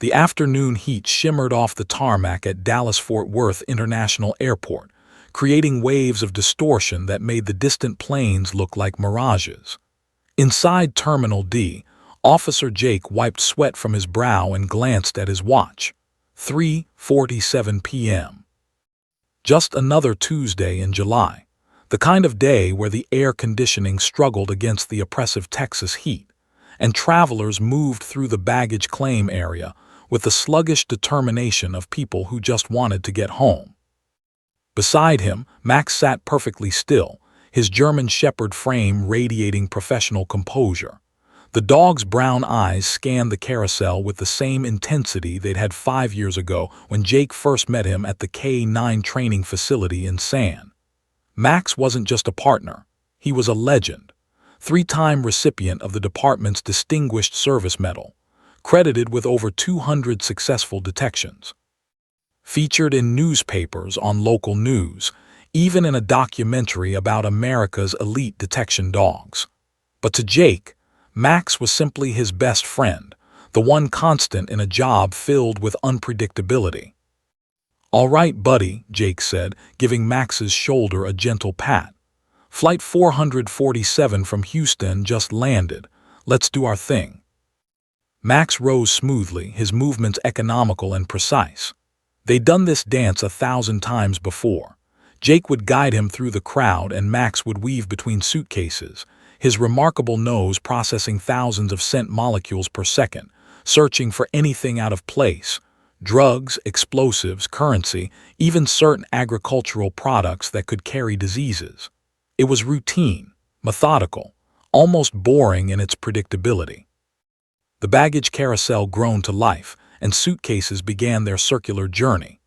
The afternoon heat shimmered off the tarmac at Dallas-Fort Worth International Airport, creating waves of distortion that made the distant planes look like mirages. Inside Terminal D, Officer Jake wiped sweat from his brow and glanced at his watch. 3:47 p.m. Just another Tuesday in July, the kind of day where the air conditioning struggled against the oppressive Texas heat, and travelers moved through the baggage claim area with the sluggish determination of people who just wanted to get home. Beside him, Max sat perfectly still, his German Shepherd frame radiating professional composure. The dog's brown eyes scanned the carousel with the same intensity they'd had 5 years ago when Jake first met him at the K-9 training facility in San. Max wasn't just a partner, he was a legend. 3-time recipient of the department's Distinguished Service Medal, credited with over 200 successful detections. Featured in newspapers on local news, even in a documentary about America's elite detection dogs. But to Jake, Max was simply his best friend, the one constant in a job filled with unpredictability. "All right, buddy," Jake said, giving Max's shoulder a gentle pat. "Flight 447 from Houston just landed. Let's do our thing." Max rose smoothly, his movements economical and precise. They'd done this dance 1,000 times before. Jake would guide him through the crowd and Max would weave between suitcases, his remarkable nose processing thousands of scent molecules per second, searching for anything out of place: drugs, explosives, currency, even certain agricultural products that could carry diseases. It was routine, methodical, almost boring in its predictability. The baggage carousel groaned to life, and suitcases began their circular journey.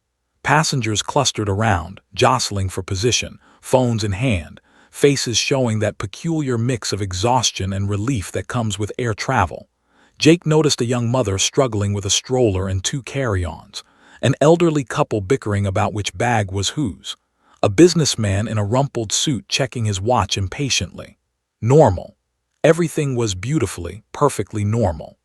Passengers clustered around, jostling for position, phones in hand, faces showing that peculiar mix of exhaustion and relief that comes with air travel. Jake noticed a young mother struggling with a stroller and 2 carry-ons, an elderly couple bickering about which bag was whose, a businessman in a rumpled suit checking his watch impatiently. Normal. Everything was beautifully, perfectly normal.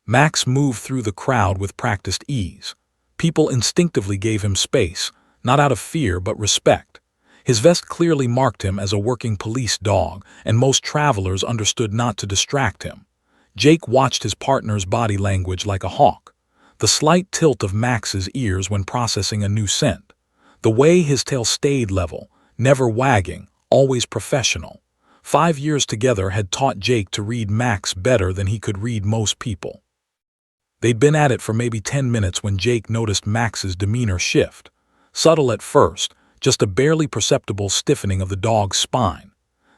Max moved through the crowd with practiced ease. People instinctively gave him space, not out of fear but respect. His vest clearly marked him as a working police dog, and most travelers understood not to distract him. Jake watched his partner's body language like a hawk. The slight tilt of Max's ears when processing a new scent. The way his tail stayed level, never wagging, always professional. 5 years together had taught Jake to read Max better than he could read most people. They'd been at it for maybe 10 minutes when Jake noticed Max's demeanor shift. Subtle at first, just a barely perceptible stiffening of the dog's spine.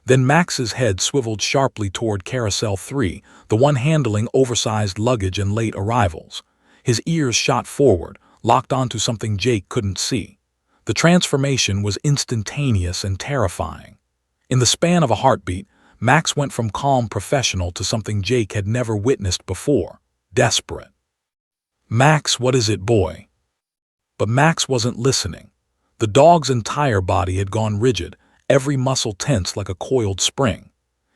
Then Max's head swiveled sharply toward Carousel 3, the one handling oversized luggage and late arrivals. His ears shot forward, locked onto something Jake couldn't see. The transformation was instantaneous and terrifying. In the span of a heartbeat, Max went from calm professional to something Jake had never witnessed before: desperate. "Max, what is it, boy?" But Max wasn't listening. The dog's entire body had gone rigid, every muscle tense like a coiled spring.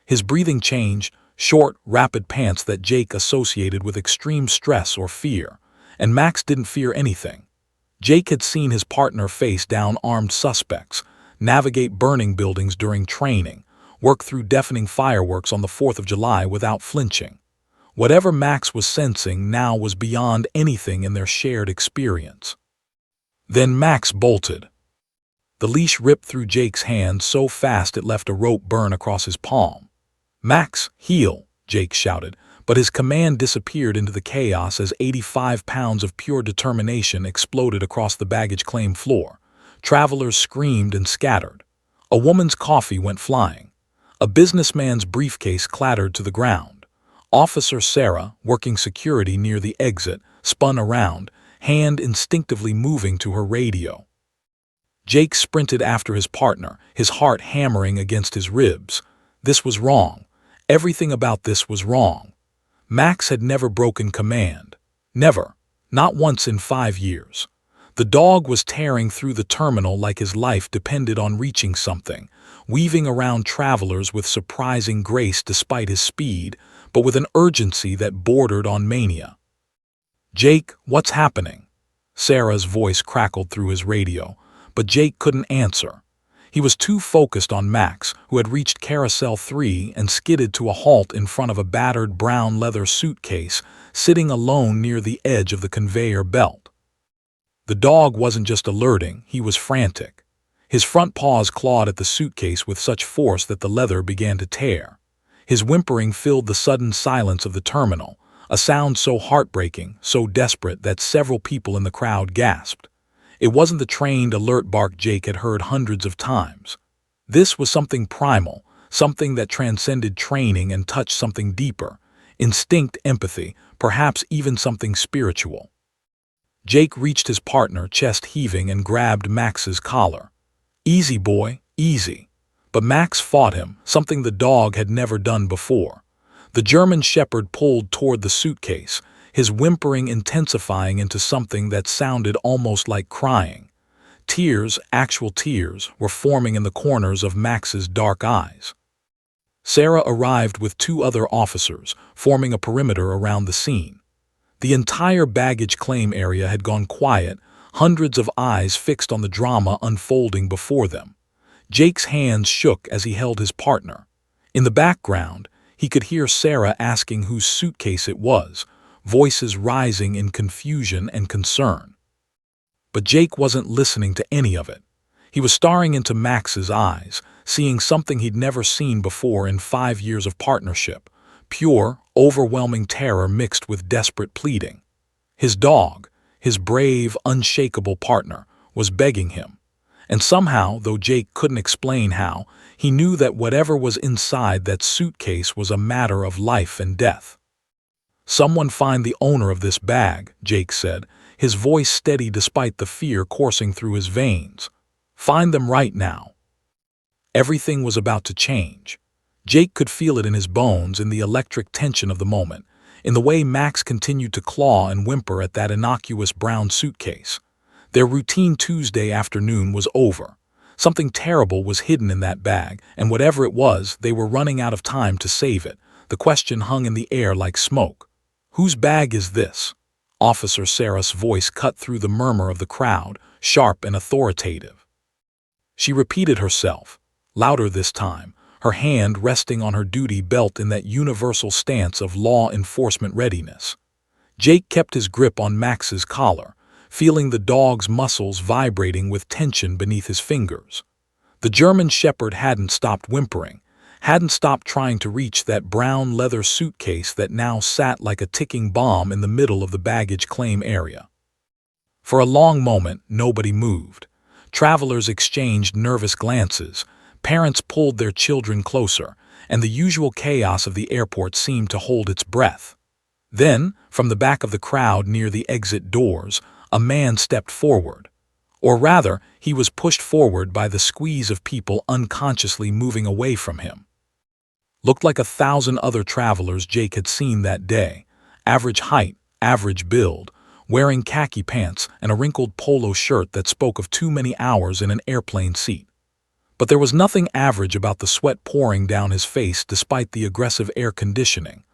His breathing changed, short, rapid pants that Jake associated with extreme stress or fear, and Max didn't fear anything. Jake had seen his partner face down armed suspects, navigate burning buildings during training, work through deafening fireworks on the 4th of July without flinching. Whatever Max was sensing now was beyond anything in their shared experience. Then Max bolted. The leash ripped through Jake's hand so fast it left a rope burn across his palm. "Max, heel!" Jake shouted, but his command disappeared into the chaos as 85 pounds of pure determination exploded across the baggage claim floor. Travelers screamed and scattered. A woman's coffee went flying. A businessman's briefcase clattered to the ground. Officer Sarah, working security near the exit, spun around, hand instinctively moving to her radio. Jake sprinted after his partner, his heart hammering against his ribs. This was wrong. Everything about this was wrong. Max had never broken command. Never. Not once in 5 years. The dog was tearing through the terminal like his life depended on reaching something, weaving around travelers with surprising grace despite his speed, but with an urgency that bordered on mania. "Jake, what's happening?" Sarah's voice crackled through his radio, but Jake couldn't answer. He was too focused on Max, who had reached Carousel 3 and skidded to a halt in front of a battered brown leather suitcase, sitting alone near the edge of the conveyor belt. The dog wasn't just alerting, he was frantic. His front paws clawed at the suitcase with such force that the leather began to tear. His whimpering filled the sudden silence of the terminal, a sound so heartbreaking, so desperate that several people in the crowd gasped. It wasn't the trained, alert bark Jake had heard hundreds of times. This was something primal, something that transcended training and touched something deeper, instinct, empathy, perhaps even something spiritual. Jake reached his partner, chest heaving, and grabbed Max's collar. "Easy, boy, easy." But Max fought him, something the dog had never done before. The German shepherd pulled toward the suitcase, his whimpering intensifying into something that sounded almost like crying. Tears, actual tears, were forming in the corners of Max's dark eyes. Sarah arrived with two other officers, forming a perimeter around the scene. The entire baggage claim area had gone quiet, hundreds of eyes fixed on the drama unfolding before them. Jake's hands shook as he held his partner. In the background, he could hear Sarah asking whose suitcase it was, voices rising in confusion and concern. But Jake wasn't listening to any of it. He was staring into Max's eyes, seeing something he'd never seen before in 5 years of partnership. Pure, overwhelming terror mixed with desperate pleading. His dog, his brave, unshakable partner, was begging him. And somehow, though Jake couldn't explain how, he knew that whatever was inside that suitcase was a matter of life and death. "Someone find the owner of this bag," Jake said, his voice steady despite the fear coursing through his veins. "Find them right now." Everything was about to change. Jake could feel it in his bones, in the electric tension of the moment, in the way Max continued to claw and whimper at that innocuous brown suitcase. Their routine Tuesday afternoon was over. Something terrible was hidden in that bag, and whatever it was, they were running out of time to save it. The question hung in the air like smoke. "Whose bag is this?" Officer Sarah's voice cut through the murmur of the crowd, sharp and authoritative. She repeated herself, louder this time, her hand resting on her duty belt in that universal stance of law enforcement readiness. Jake kept his grip on Max's collar, feeling the dog's muscles vibrating with tension beneath his fingers. The German shepherd hadn't stopped whimpering, hadn't stopped trying to reach that brown leather suitcase that now sat like a ticking bomb in the middle of the baggage claim area. For a long moment, nobody moved. Travelers exchanged nervous glances, parents pulled their children closer, and the usual chaos of the airport seemed to hold its breath. Then, from the back of the crowd near the exit doors, a man stepped forward. Or rather, he was pushed forward by the squeeze of people unconsciously moving away from him. Looked like 1,000 other travelers Jake had seen that day, average height, average build, wearing khaki pants and a wrinkled polo shirt that spoke of too many hours in an airplane seat. But there was nothing average about the sweat pouring down his face despite the aggressive air conditioning,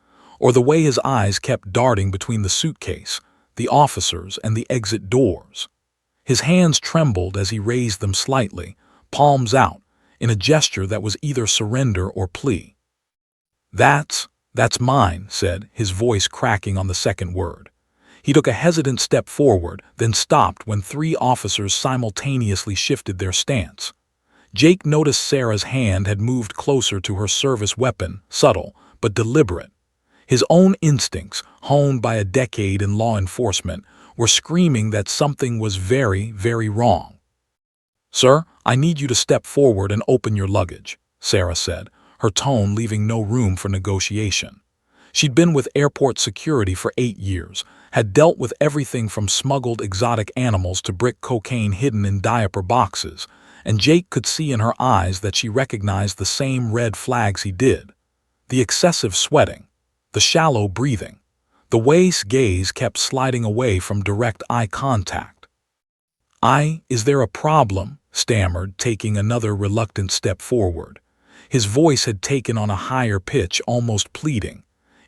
or the way his eyes kept darting between the suitcase, the officers, and the exit doors. His hands trembled as he raised them slightly, palms out, in a gesture that was either surrender or plea. That's mine," said, his voice cracking on the second word. He took a hesitant step forward, then stopped when 3 officers simultaneously shifted their stance. Jake noticed Sarah's hand had moved closer to her service weapon, subtle but deliberate. His own instincts, honed by a decade in law enforcement, were screaming that something was very, very wrong. "Sir, I need you to step forward and open your luggage," Sarah said, her tone leaving no room for negotiation. She'd been with airport security for 8 years, had dealt with everything from smuggled exotic animals to brick cocaine hidden in diaper boxes, and Jake could see in her eyes that she recognized the same red flags he did. The excessive sweating, the shallow breathing, the way his gaze kept sliding away from direct eye contact. Is there a problem?" stammered, taking another reluctant step forward. His voice had taken on a higher pitch, almost pleading.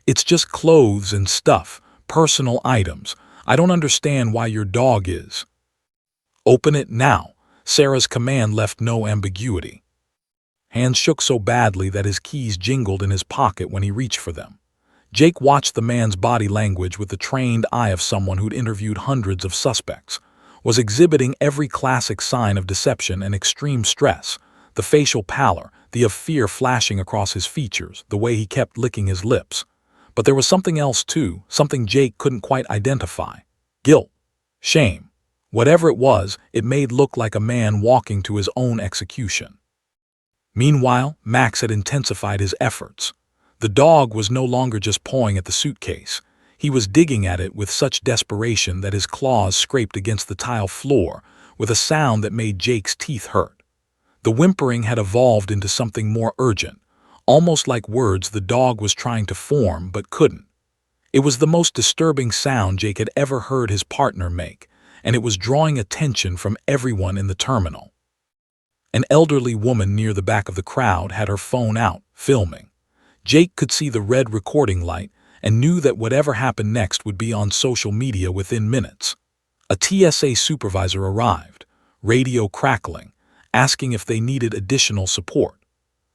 "It's just clothes and stuff, personal items. I don't understand why your dog is. Open it now. Sarah's command left no ambiguity. Hands shook so badly that his keys jingled in his pocket when he reached for them. Jake watched the man's body language with the trained eye of someone who'd interviewed hundreds of suspects, was exhibiting every classic sign of deception and extreme stress, the facial pallor, the of fear flashing across his features, the way he kept licking his lips. But there was something else too, something Jake couldn't quite identify. Guilt. Shame. Whatever it was, it made look like a man walking to his own execution. Meanwhile, Max had intensified his efforts. The dog was no longer just pawing at the suitcase. He was digging at it with such desperation that his claws scraped against the tile floor with a sound that made Jake's teeth hurt. The whimpering had evolved into something more urgent, almost like words the dog was trying to form but couldn't. It was the most disturbing sound Jake had ever heard his partner make, and it was drawing attention from everyone in the terminal. An elderly woman near the back of the crowd had her phone out, filming. Jake could see the red recording light and knew that whatever happened next would be on social media within minutes. A TSA supervisor arrived, radio crackling, asking if they needed additional support.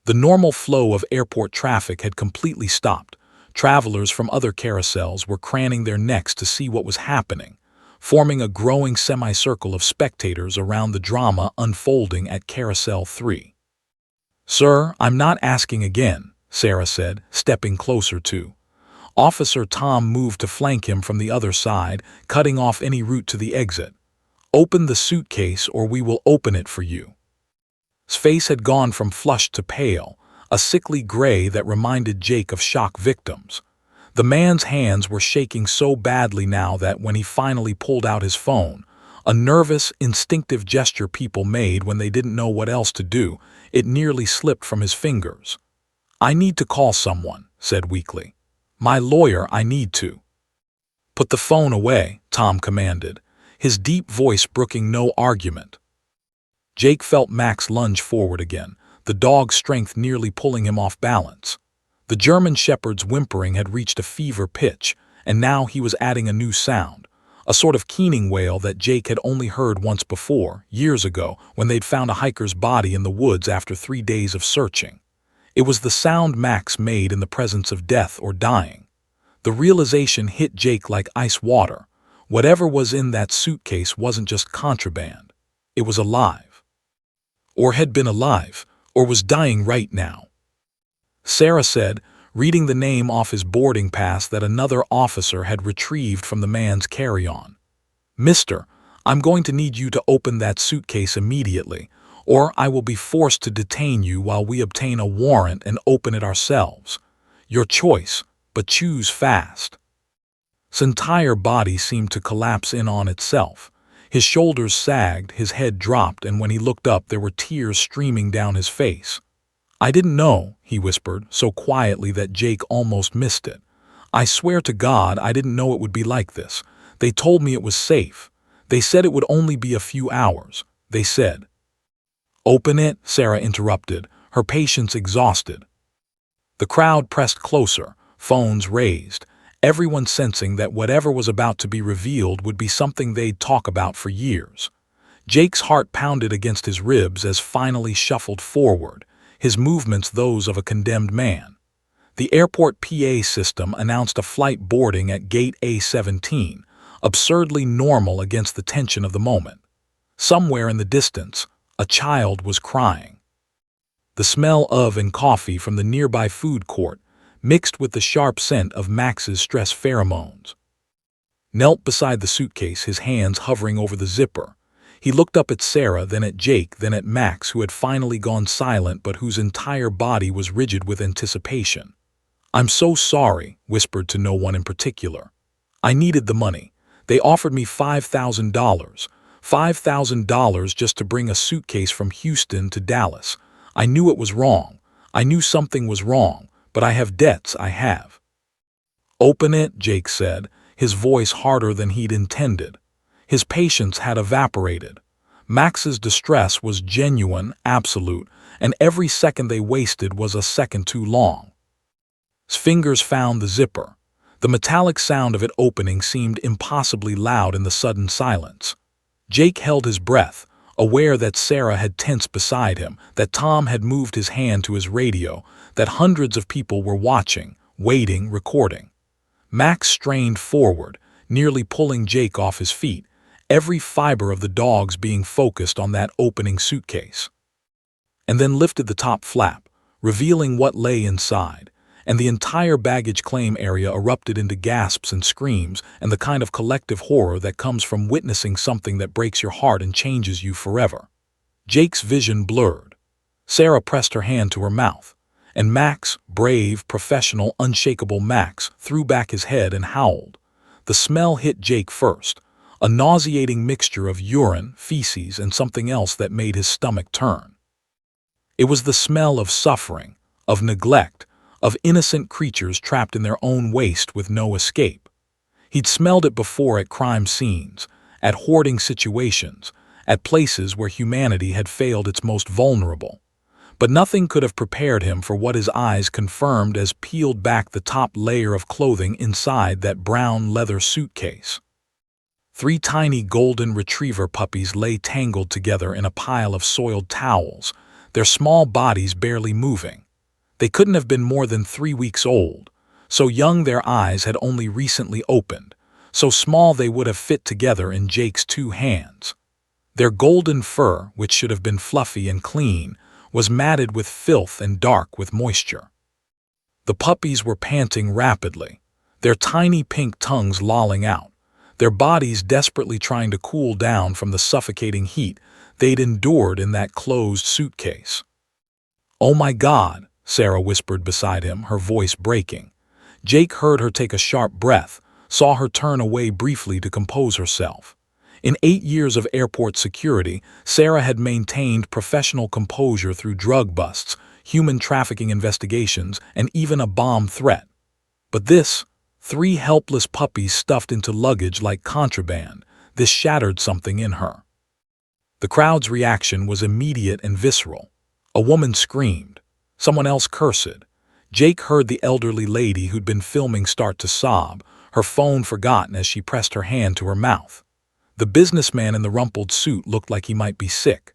The normal flow of airport traffic had completely stopped. Travelers from other carousels were craning their necks to see what was happening, forming a growing semicircle of spectators around the drama unfolding at Carousel 3. "Sir, I'm not asking again," Sarah said, stepping closer to. Officer Tom moved to flank him from the other side, cutting off any route to the exit. "Open the suitcase or we will open it for you." His face had gone from flushed to pale, a sickly gray that reminded Jake of shock victims. The man's hands were shaking so badly now that when he finally pulled out his phone, a nervous, instinctive gesture people made when they didn't know what else to do, it nearly slipped from his fingers. "I need to call someone," said weakly. "My lawyer, I need to." "Put the phone away," Tom commanded, his deep voice brooking no argument. Jake felt Max lunge forward again, the dog's strength nearly pulling him off balance. The German shepherd's whimpering had reached a fever pitch, and now he was adding a new sound, a sort of keening wail that Jake had only heard once before, years ago, when they'd found a hiker's body in the woods after 3 days of searching. It was the sound Max made in the presence of death or dying. The realization hit Jake like ice water. Whatever was in that suitcase wasn't just contraband. It was alive. Or had been alive, or was dying right now. Sarah said, reading the name off his boarding pass that another officer had retrieved from the man's carry-on. "Mister, I'm going to need you to open that suitcase immediately, or I will be forced to detain you while we obtain a warrant and open it ourselves. Your choice, but choose fast." His entire body seemed to collapse in on itself. His shoulders sagged, his head dropped, and when he looked up there were tears streaming down his face. "I didn't know," he whispered, so quietly that Jake almost missed it. "I swear to God I didn't know it would be like this. They told me it was safe. They said it would only be a few hours. They said—" "Open it," Sarah interrupted, her patience exhausted. The crowd pressed closer, phones raised, everyone sensing that whatever was about to be revealed would be something they'd talk about for years. Jake's heart pounded against his ribs as finally shuffled forward, his movements those of a condemned man. The airport PA system announced a flight boarding at gate A17, absurdly normal against the tension of the moment. Somewhere in the distance, a child was crying. The smell of and coffee from the nearby food court mixed with the sharp scent of Max's stress pheromones. Knelt beside the suitcase, his hands hovering over the zipper. He looked up at Sarah, then at Jake, then at Max, who had finally gone silent but whose entire body was rigid with anticipation. "I'm so sorry," whispered to no one in particular. "I needed the money. They offered me $5,000. $5,000 just to bring a suitcase from Houston to Dallas. I knew it was wrong. I knew something was wrong, but I have debts, I have." "Open it," Jake said, his voice harder than he'd intended. His patience had evaporated. Max's distress was genuine, absolute, and every second they wasted was a second too long. His fingers found the zipper. The metallic sound of it opening seemed impossibly loud in the sudden silence. Jake held his breath, aware that Sarah had tensed beside him, that Tom had moved his hand to his radio, that hundreds of people were watching, waiting, recording. Max strained forward, nearly pulling Jake off his feet, every fiber of the dogs being focused on that opening suitcase. And then lifted the top flap, revealing what lay inside, and the entire baggage claim area erupted into gasps and screams and the kind of collective horror that comes from witnessing something that breaks your heart and changes you forever. Jake's vision blurred. Sarah pressed her hand to her mouth, and Max, brave, professional, unshakable Max, threw back his head and howled. The smell hit Jake first, a nauseating mixture of urine, feces, and something else that made his stomach turn. It was the smell of suffering, of neglect, of innocent creatures trapped in their own waste with no escape. He'd smelled it before at crime scenes, at hoarding situations, at places where humanity had failed its most vulnerable. But nothing could have prepared him for what his eyes confirmed as peeled back the top layer of clothing inside that brown leather suitcase. 3 tiny golden retriever puppies lay tangled together in a pile of soiled towels, their small bodies barely moving. They couldn't have been more than 3 weeks old, so young their eyes had only recently opened, so small they would have fit together in Jake's 2 hands. Their golden fur, which should have been fluffy and clean, was matted with filth and dark with moisture. The puppies were panting rapidly, their tiny pink tongues lolling out, their bodies desperately trying to cool down from the suffocating heat they'd endured in that closed suitcase. "Oh my God," Sarah whispered beside him, her voice breaking. Jake heard her take a sharp breath, saw her turn away briefly to compose herself. In 8 years of airport security, Sarah had maintained professional composure through drug busts, human trafficking investigations, and even a bomb threat. But this, 3 helpless puppies stuffed into luggage like contraband, this shattered something in her. The crowd's reaction was immediate and visceral. A woman screamed. Someone else cursed. Jake heard the elderly lady who'd been filming start to sob, her phone forgotten as she pressed her hand to her mouth. The businessman in the rumpled suit looked like he might be sick.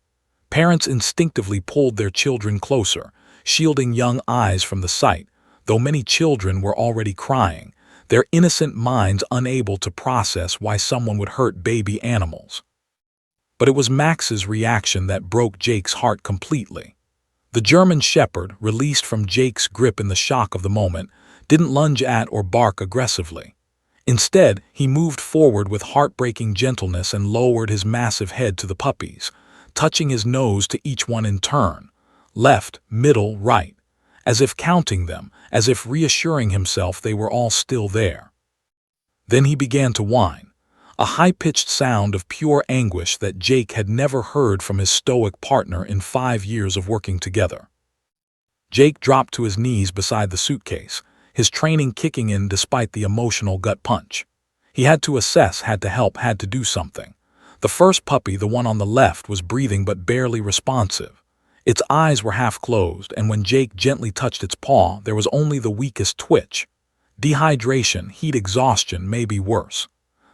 Parents instinctively pulled their children closer, shielding young eyes from the sight, though many children were already crying, their innocent minds unable to process why someone would hurt baby animals. But it was Max's reaction that broke Jake's heart completely. The German shepherd, released from Jake's grip in the shock of the moment, didn't lunge at or bark aggressively. Instead, he moved forward with heartbreaking gentleness and lowered his massive head to the puppies, touching his nose to each one in turn, left, middle, right, as if counting them, as if reassuring himself they were all still there. Then he began to whine, a high-pitched sound of pure anguish that Jake had never heard from his stoic partner in 5 years of working together. Jake dropped to his knees beside the suitcase, his training kicking in despite the emotional gut punch. He had to assess, had to help, had to do something. The first puppy, the one on the left, was breathing but barely responsive. Its eyes were half closed, and when Jake gently touched its paw, there was only the weakest twitch. Dehydration, heat exhaustion, maybe worse.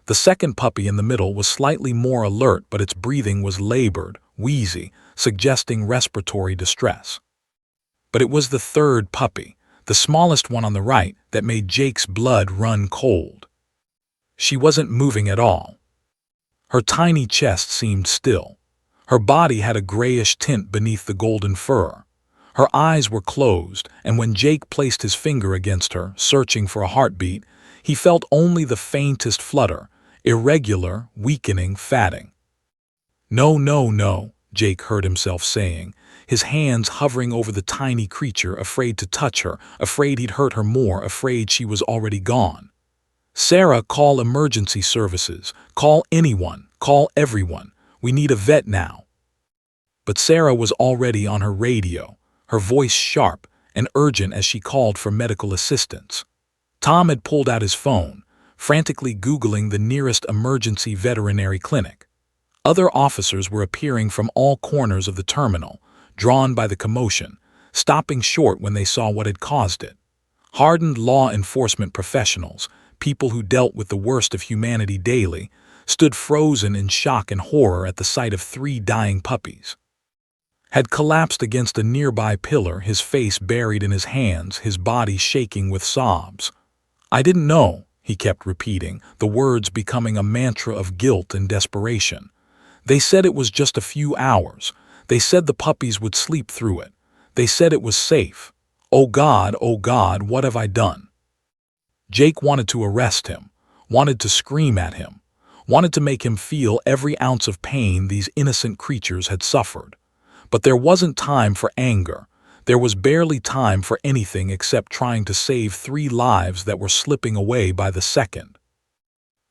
The second puppy in the middle was slightly more alert, but its breathing was labored, wheezy, suggesting respiratory distress. But it was the third puppy, the smallest one on the right, that made Jake's blood run cold. She wasn't moving at all. Her tiny chest seemed still. Her body had a grayish tint beneath the golden fur. Her eyes were closed, and when Jake placed his finger against her, searching for a heartbeat, he felt only the faintest flutter, irregular, weakening, fatting. "No, no, no," Jake heard himself saying, his hands hovering over the tiny creature, afraid to touch her, afraid he'd hurt her more, afraid she was already gone. "Sarah, call emergency services. Call anyone. Call everyone. We need a vet now." But Sarah was already on her radio, her voice sharp and urgent as she called for medical assistance. Tom had pulled out his phone, frantically Googling the nearest emergency veterinary clinic. Other officers were appearing from all corners of the terminal, drawn by the commotion, stopping short when they saw what had caused it. Hardened law enforcement professionals, people who dealt with the worst of humanity daily, stood frozen in shock and horror at the sight of 3 dying puppies. Had collapsed against a nearby pillar, his face buried in his hands, his body shaking with sobs. "I didn't know," he kept repeating, the words becoming a mantra of guilt and desperation. "They said it was just a few hours. They said the puppies would sleep through it. They said it was safe. Oh God, what have I done?" Jake wanted to arrest him, wanted to scream at him, wanted to make him feel every ounce of pain these innocent creatures had suffered. But there wasn't time for anger. There was barely time for anything except trying to save 3 lives that were slipping away by the second.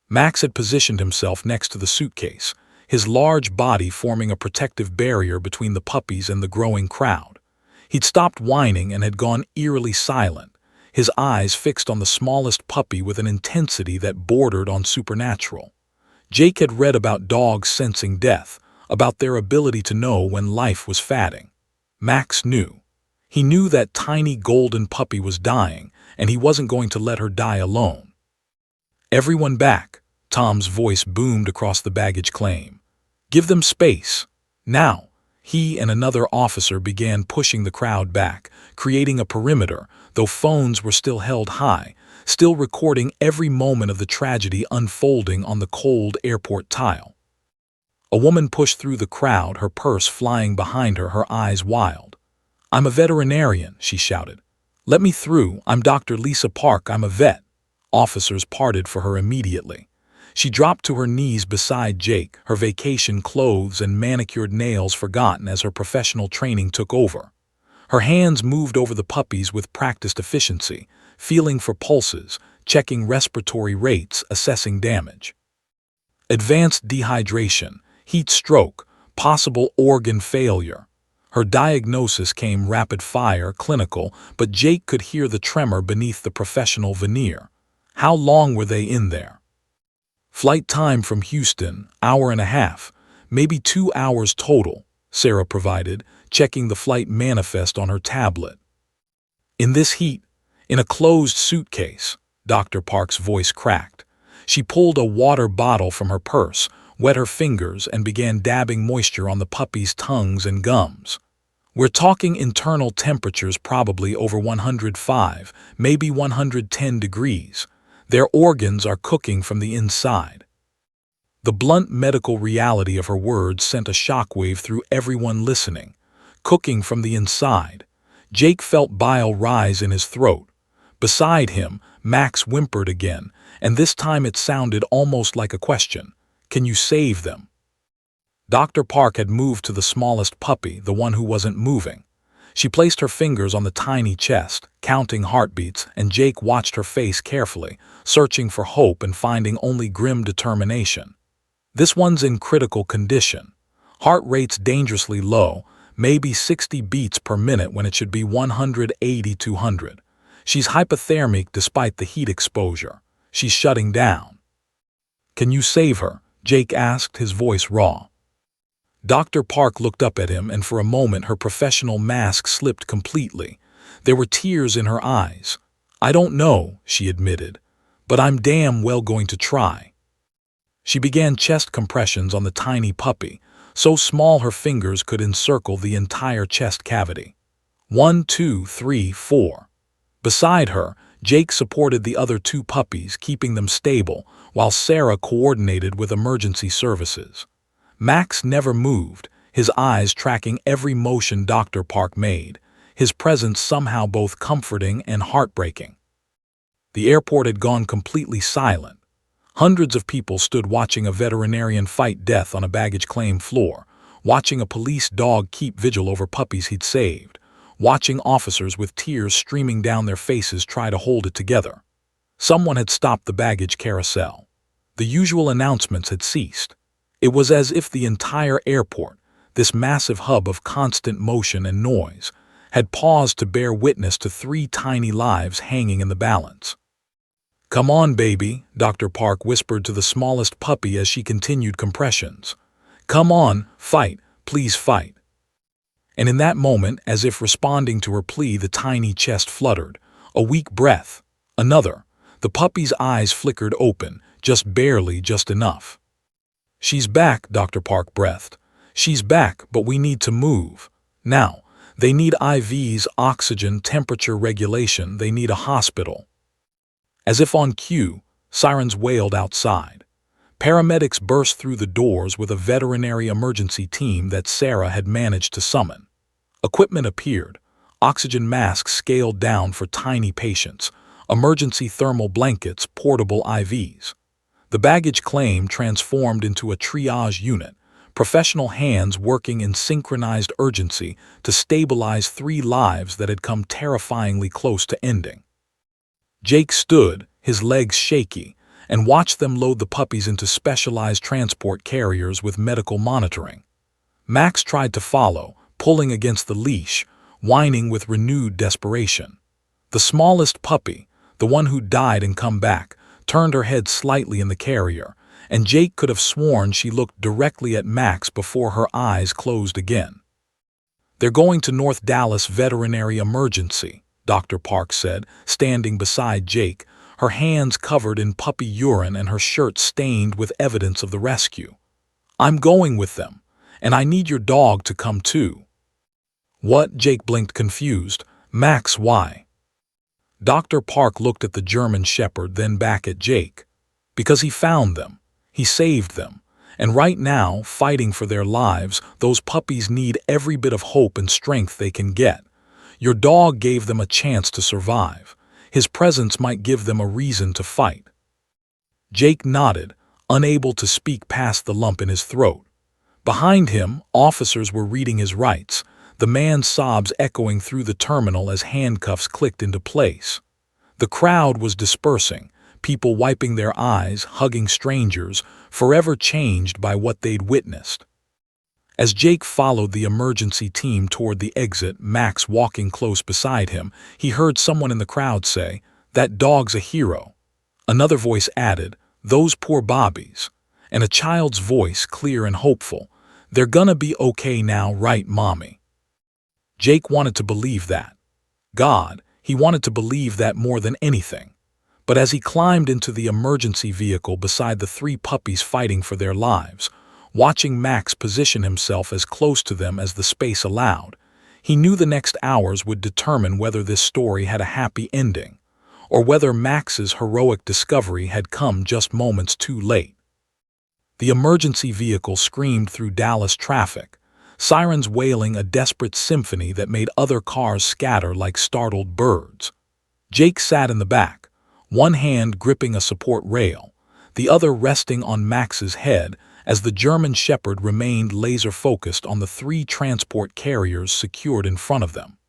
Max had positioned himself next to the suitcase, his large body forming a protective barrier between the puppies and the growing crowd. He'd stopped whining and had gone eerily silent, his eyes fixed on the smallest puppy with an intensity that bordered on supernatural. Jake had read about dogs sensing death, about their ability to know when life was fatting. Max knew. He knew that tiny golden puppy was dying, and he wasn't going to let her die alone. "Everyone back," Tom's voice boomed across the baggage claim. "Give them space. Now." He and another officer began pushing the crowd back, creating a perimeter, though phones were still held high, still recording every moment of the tragedy unfolding on the cold airport tile. A woman pushed through the crowd, her purse flying behind her, her eyes wild. "I'm a veterinarian," she shouted. "Let me through. I'm Dr. Lisa Park. I'm a vet." Officers parted for her immediately. She dropped to her knees beside Jake, her vacation clothes and manicured nails forgotten as her professional training took over. Her hands moved over the puppies with practiced efficiency, feeling for pulses, checking respiratory rates, assessing damage. Advanced dehydration, heat stroke, possible organ failure. Her diagnosis came rapid fire, clinical, but Jake could hear the tremor beneath the professional veneer. How long were they in there? "Flight time from Houston, hour and a half, maybe 2 hours total," Sarah provided, checking the flight manifest on her tablet. "In this heat, in a closed suitcase," Dr. Park's voice cracked. She pulled a water bottle from her purse, wet her fingers, and began dabbing moisture on the puppies' tongues and gums. "We're talking internal temperatures probably over 105, maybe 110 degrees. Their organs are cooking from the inside." The blunt medical reality of her words sent a shockwave through everyone listening. Cooking from the inside. Jake felt bile rise in his throat. Beside him, Max whimpered again, and this time it sounded almost like a question. "Can you save them?" Dr. Park had moved to the smallest puppy, the one who wasn't moving. She placed her fingers on the tiny chest, counting heartbeats, and Jake watched her face carefully, searching for hope and finding only grim determination. "This one's in critical condition. Heart rate's dangerously low, maybe 60 beats per minute when it should be 180-200. She's hypothermic despite the heat exposure. She's shutting down." "Can you save her?" Jake asked, his voice raw. Dr. Park looked up at him, and for a moment her professional mask slipped completely. There were tears in her eyes. "I don't know," she admitted, "but I'm damn well going to try." She began chest compressions on the tiny puppy, so small her fingers could encircle the entire chest cavity. 1, 2, 3, 4. Beside her, Jake supported the other 2 puppies, keeping them stable, while Sarah coordinated with emergency services. Max never moved, his eyes tracking every motion Dr. Park made, his presence somehow both comforting and heartbreaking. The airport had gone completely silent. Hundreds of people stood watching a veterinarian fight death on a baggage claim floor, watching a police dog keep vigil over puppies he'd saved, watching officers with tears streaming down their faces try to hold it together. Someone had stopped the baggage carousel. The usual announcements had ceased. It was as if the entire airport, this massive hub of constant motion and noise, had paused to bear witness to 3 tiny lives hanging in the balance. "Come on, baby," Dr. Park whispered to the smallest puppy as she continued compressions. "Come on, fight, please fight." And in that moment, as if responding to her plea, the tiny chest fluttered. A weak breath. Another. The puppy's eyes flickered open, just barely, just enough. "She's back," Dr. Park breathed. "She's back, but we need to move. Now, they need IVs, oxygen, temperature regulation, they need a hospital." As if on cue, sirens wailed outside. Paramedics burst through the doors with a veterinary emergency team that Sarah had managed to summon. Equipment appeared, oxygen masks scaled down for tiny patients, emergency thermal blankets, portable IVs. The baggage claim transformed into a triage unit, professional hands working in synchronized urgency to stabilize 3 lives that had come terrifyingly close to ending. Jake stood, his legs shaky, and watched them load the puppies into specialized transport carriers with medical monitoring. Max tried to follow, pulling against the leash, whining with renewed desperation. The smallest puppy, the one who died and come back, turned her head slightly in the carrier, and Jake could have sworn she looked directly at Max before her eyes closed again. "They're going to North Dallas Veterinary Emergency," Dr. Park said, standing beside Jake, her hands covered in puppy urine and her shirt stained with evidence of the rescue. "I'm going with them, and I need your dog to come too." "What?" Jake blinked confused. "Max, why?" Dr. Park looked at the German Shepherd, then back at Jake. "Because he found them. He saved them. And right now, fighting for their lives, those puppies need every bit of hope and strength they can get. Your dog gave them a chance to survive. His presence might give them a reason to fight." Jake nodded, unable to speak past the lump in his throat. Behind him, officers were reading his rights, the man's sobs echoing through the terminal as handcuffs clicked into place. The crowd was dispersing, people wiping their eyes, hugging strangers, forever changed by what they'd witnessed. As Jake followed the emergency team toward the exit, Max walking close beside him, he heard someone in the crowd say, "That dog's a hero." Another voice added, "Those poor bobbies." And a child's voice, clear and hopeful, "They're gonna be okay now, right, Mommy?" Jake wanted to believe that. God, he wanted to believe that more than anything. But as he climbed into the emergency vehicle beside the 3 puppies fighting for their lives, watching Max position himself as close to them as the space allowed, he knew the next hours would determine whether this story had a happy ending, or whether Max's heroic discovery had come just moments too late. The emergency vehicle screamed through Dallas traffic, sirens wailing a desperate symphony that made other cars scatter like startled birds. Jake sat in the back, one hand gripping a support rail, the other resting on Max's head as the German Shepherd remained laser-focused on the 3 transport carriers secured in front of them.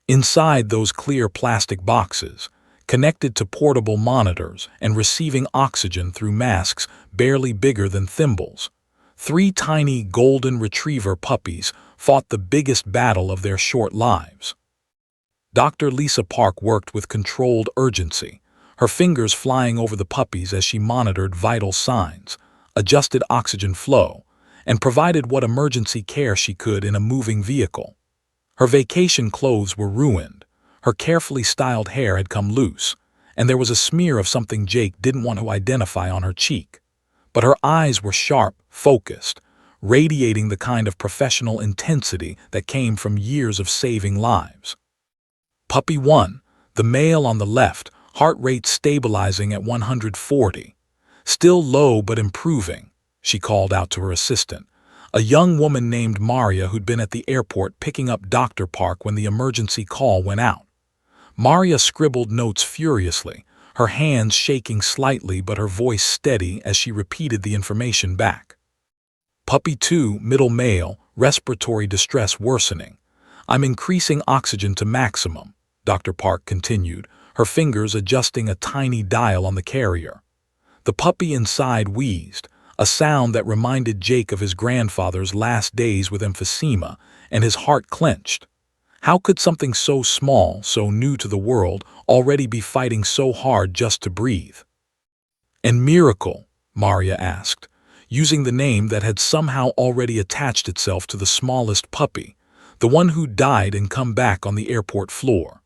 Inside those clear plastic boxes, connected to portable monitors and receiving oxygen through masks barely bigger than thimbles, 3 tiny golden retriever puppies fought the biggest battle of their short lives. Dr. Lisa Park worked with controlled urgency, her fingers flying over the puppies as she monitored vital signs, adjusted oxygen flow, and provided what emergency care she could in a moving vehicle. Her vacation clothes were ruined, her carefully styled hair had come loose, and there was a smear of something Jake didn't want to identify on her cheek. But her eyes were sharp, focused, radiating the kind of professional intensity that came from years of saving lives. Puppy 1, the male on the left, heart rate stabilizing at 140. "Still low but improving," she called out to her assistant, a young woman named Maria who'd been at the airport picking up Dr. Park when the emergency call went out. Maria scribbled notes furiously, her hands shaking slightly but her voice steady as she repeated the information back. Puppy 2, middle male, respiratory distress worsening. "I'm increasing oxygen to maximum," Dr. Park continued, her fingers adjusting a tiny dial on the carrier. The puppy inside wheezed, a sound that reminded Jake of his grandfather's last days with emphysema, and his heart clenched. How could something so small, so new to the world, already be fighting so hard just to breathe? "And Miracle?" Maria asked, using the name that had somehow already attached itself to the smallest puppy, the one who died and come back on the airport floor.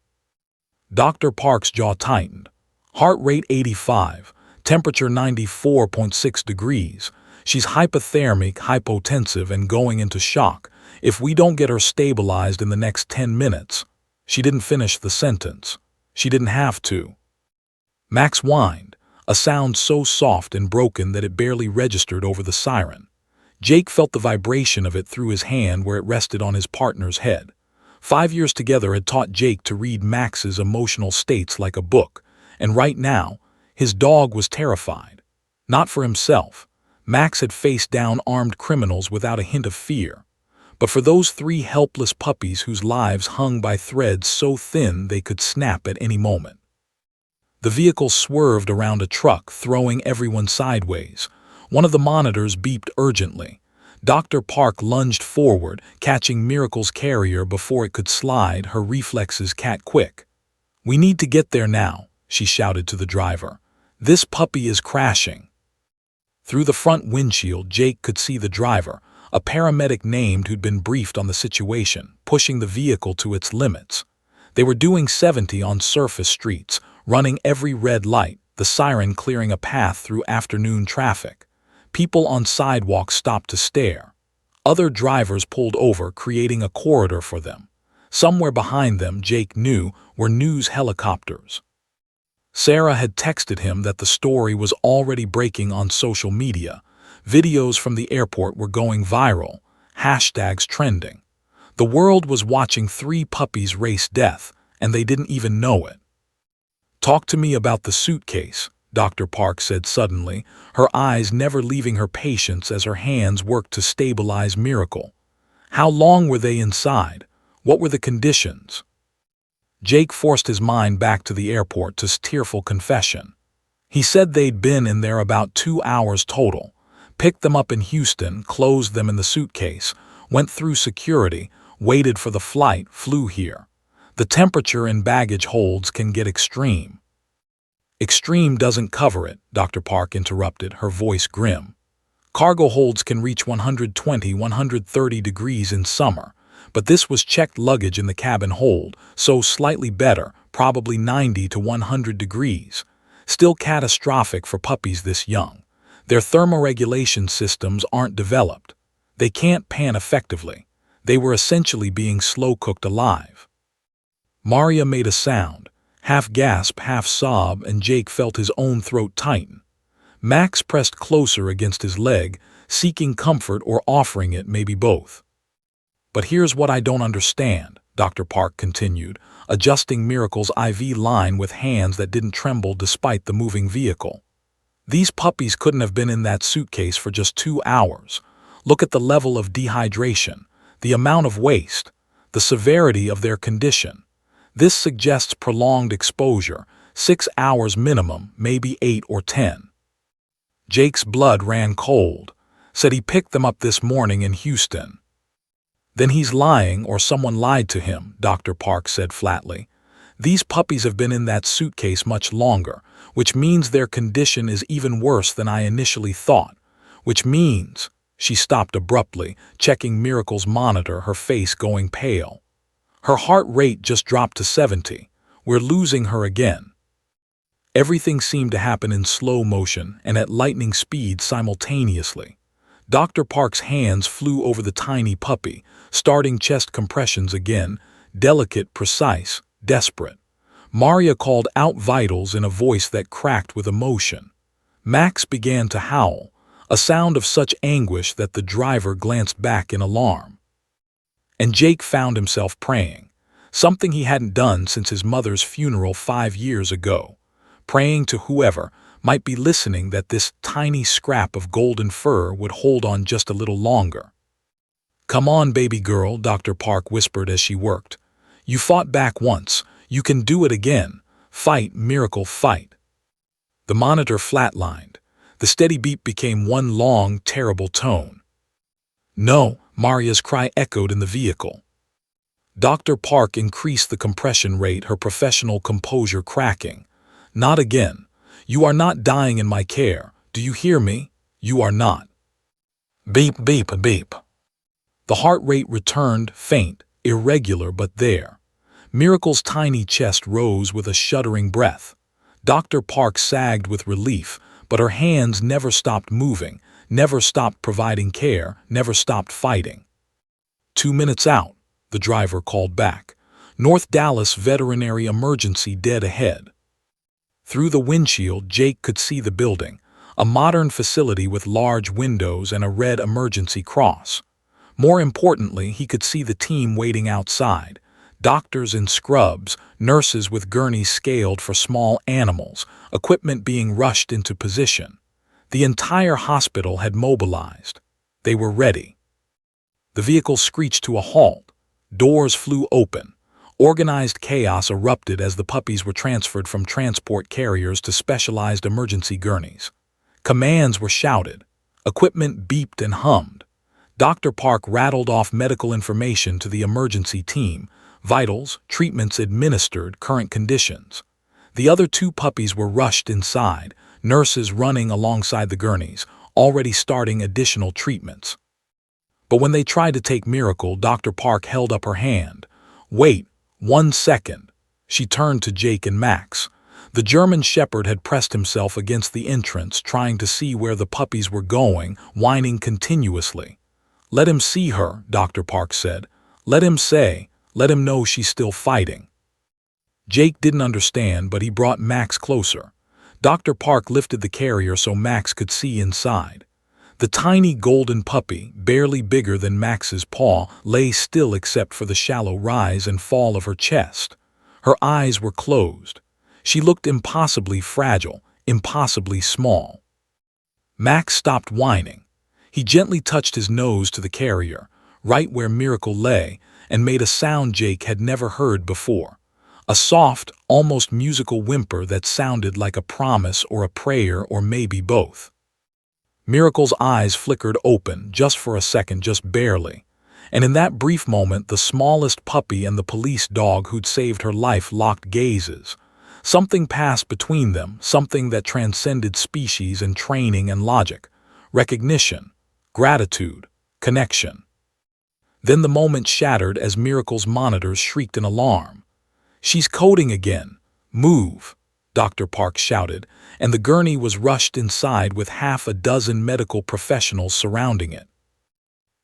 Dr. Park's jaw tightened. Heart rate 85, temperature 94.6 degrees. She's hypothermic, hypotensive, and going into shock. If we don't get her stabilized in the next 10 minutes. She didn't finish the sentence. She didn't have to. Max whined, a sound so soft and broken that it barely registered over the siren. Jake felt the vibration of it through his hand where it rested on his partner's head. 5 years together had taught Jake to read Max's emotional states like a book, and right now, his dog was terrified. Not for himself. Max had faced down armed criminals without a hint of fear. But for those 3 helpless puppies whose lives hung by threads so thin they could snap at any moment. The vehicle swerved around a truck, throwing everyone sideways. One of the monitors beeped urgently. Dr. Park lunged forward, catching Miracle's carrier before it could slide, her reflexes cat-quick. "We need to get there now," she shouted to the driver. "This puppy is crashing." Through the front windshield, Jake could see the driver, a paramedic named who'd been briefed on the situation, pushing the vehicle to its limits. They were doing 70 on surface streets, running every red light, the siren clearing a path through afternoon traffic. People on sidewalks stopped to stare. Other drivers pulled over, creating a corridor for them. Somewhere behind them, Jake knew, were news helicopters. Sarah had texted him that the story was already breaking on social media. Videos from the airport were going viral, hashtags trending. The world was watching 3 puppies race death, and they didn't even know it. "Talk to me about the suitcase," Dr. Park said suddenly, her eyes never leaving her patients as her hands worked to stabilize Miracle. "How long were they inside? What were the conditions?" Jake forced his mind back to the airport to tearful confession. He said they'd been in there about 2 hours total, picked them up in Houston, closed them in the suitcase, went through security, waited for the flight, flew here. The temperature in baggage holds can get extreme. "Extreme doesn't cover it," Dr. Park interrupted, her voice grim. "Cargo holds can reach 120, 130 degrees in summer, but this was checked luggage in the cabin hold, so slightly better, probably 90 to 100 degrees. Still catastrophic for puppies this young. Their thermoregulation systems aren't developed. They can't pan effectively. They were essentially being slow-cooked alive." Maria made a sound, half gasp, half sob, and Jake felt his own throat tighten. Max pressed closer against his leg, seeking comfort or offering it, maybe both. "But here's what I don't understand," Dr. Park continued, adjusting Miracle's IV line with hands that didn't tremble despite the moving vehicle. "These puppies couldn't have been in that suitcase for just 2 hours. Look at the level of dehydration, the amount of waste, the severity of their condition. This suggests prolonged exposure, 6 hours minimum, maybe 8 or 10. Jake's blood ran cold. Said he picked them up this morning in Houston. "Then he's lying, or someone lied to him," Dr. Park said flatly. "These puppies have been in that suitcase much longer, which means their condition is even worse than I initially thought. Which means—" She stopped abruptly, checking Miracle's monitor, her face going pale. "Her heart rate just dropped to 70. We're losing her again." Everything seemed to happen in slow motion and at lightning speed simultaneously. Dr. Park's hands flew over the tiny puppy, starting chest compressions again, delicate, precise, desperate. Maria called out vitals in a voice that cracked with emotion. Max began to howl, a sound of such anguish that the driver glanced back in alarm. And Jake found himself praying, something he hadn't done since his mother's funeral 5 years ago, praying to whoever might be listening that this tiny scrap of golden fur would hold on just a little longer. "Come on, baby girl," Dr. Park whispered as she worked. "You fought back once. You can do it again. Fight, Miracle, fight." The monitor flatlined. The steady beep became one long, terrible tone. "No," Maria's cry echoed in the vehicle. Dr. Park increased the compression rate, her professional composure cracking. "Not again. You are not dying in my care. Do you hear me? You are not." Beep, beep, beep. The heart rate returned, faint, irregular, but there. Miracle's tiny chest rose with a shuddering breath. Dr. Park sagged with relief, but her hands never stopped moving, never stopped providing care, never stopped fighting. 2 minutes out, the driver called back. North Dallas Veterinary Emergency dead ahead. Through the windshield, Jake could see the building, a modern facility with large windows and a red emergency cross. More importantly, he could see the team waiting outside. Doctors in scrubs, nurses with gurneys scaled for small animals, equipment being rushed into position. The entire hospital had mobilized. They were ready. The vehicle screeched to a halt. Doors flew open. Organized chaos erupted as the puppies were transferred from transport carriers to specialized emergency gurneys. Commands were shouted. Equipment beeped and hummed. Dr. Park rattled off medical information to the emergency team: vitals, treatments administered, current conditions. The other 2 puppies were rushed inside, nurses running alongside the gurneys, already starting additional treatments. But when they tried to take Miracle, Dr. Park held up her hand. "Wait, 1 second." She turned to Jake and Max. The German Shepherd had pressed himself against the entrance, trying to see where the puppies were going, whining continuously. "Let him see her," Dr. Park said. "Let him know she's still fighting." Jake didn't understand, but he brought Max closer. Dr. Park lifted the carrier so Max could see inside. The tiny golden puppy, barely bigger than Max's paw, lay still except for the shallow rise and fall of her chest. Her eyes were closed. She looked impossibly fragile, impossibly small. Max stopped whining. He gently touched his nose to the carrier, right where Miracle lay, and made a sound Jake had never heard before. A soft, almost musical whimper that sounded like a promise or a prayer or maybe both. Miracle's eyes flickered open, just for a second, just barely. And in that brief moment, the smallest puppy and the police dog who'd saved her life locked gazes. Something passed between them, something that transcended species and training and logic. Recognition, gratitude, connection. Then the moment shattered as Miracle's monitors shrieked in alarm. "She's coding again. Move," Dr. Park shouted, and the gurney was rushed inside with half a dozen medical professionals surrounding it.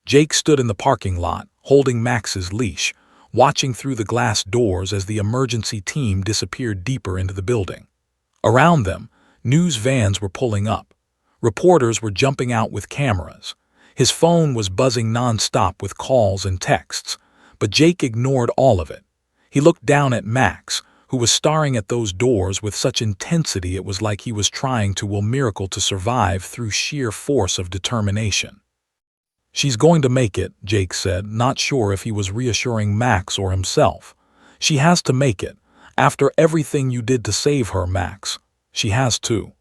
Jake stood in the parking lot, holding Max's leash, watching through the glass doors as the emergency team disappeared deeper into the building. Around them, news vans were pulling up. Reporters were jumping out with cameras. His phone was buzzing nonstop with calls and texts, but Jake ignored all of it. He looked down at Max, who was staring at those doors with such intensity it was like he was trying to will Miracle to survive through sheer force of determination. "She's going to make it," Jake said, not sure if he was reassuring Max or himself. "She has to make it. After everything you did to save her, Max. She has to."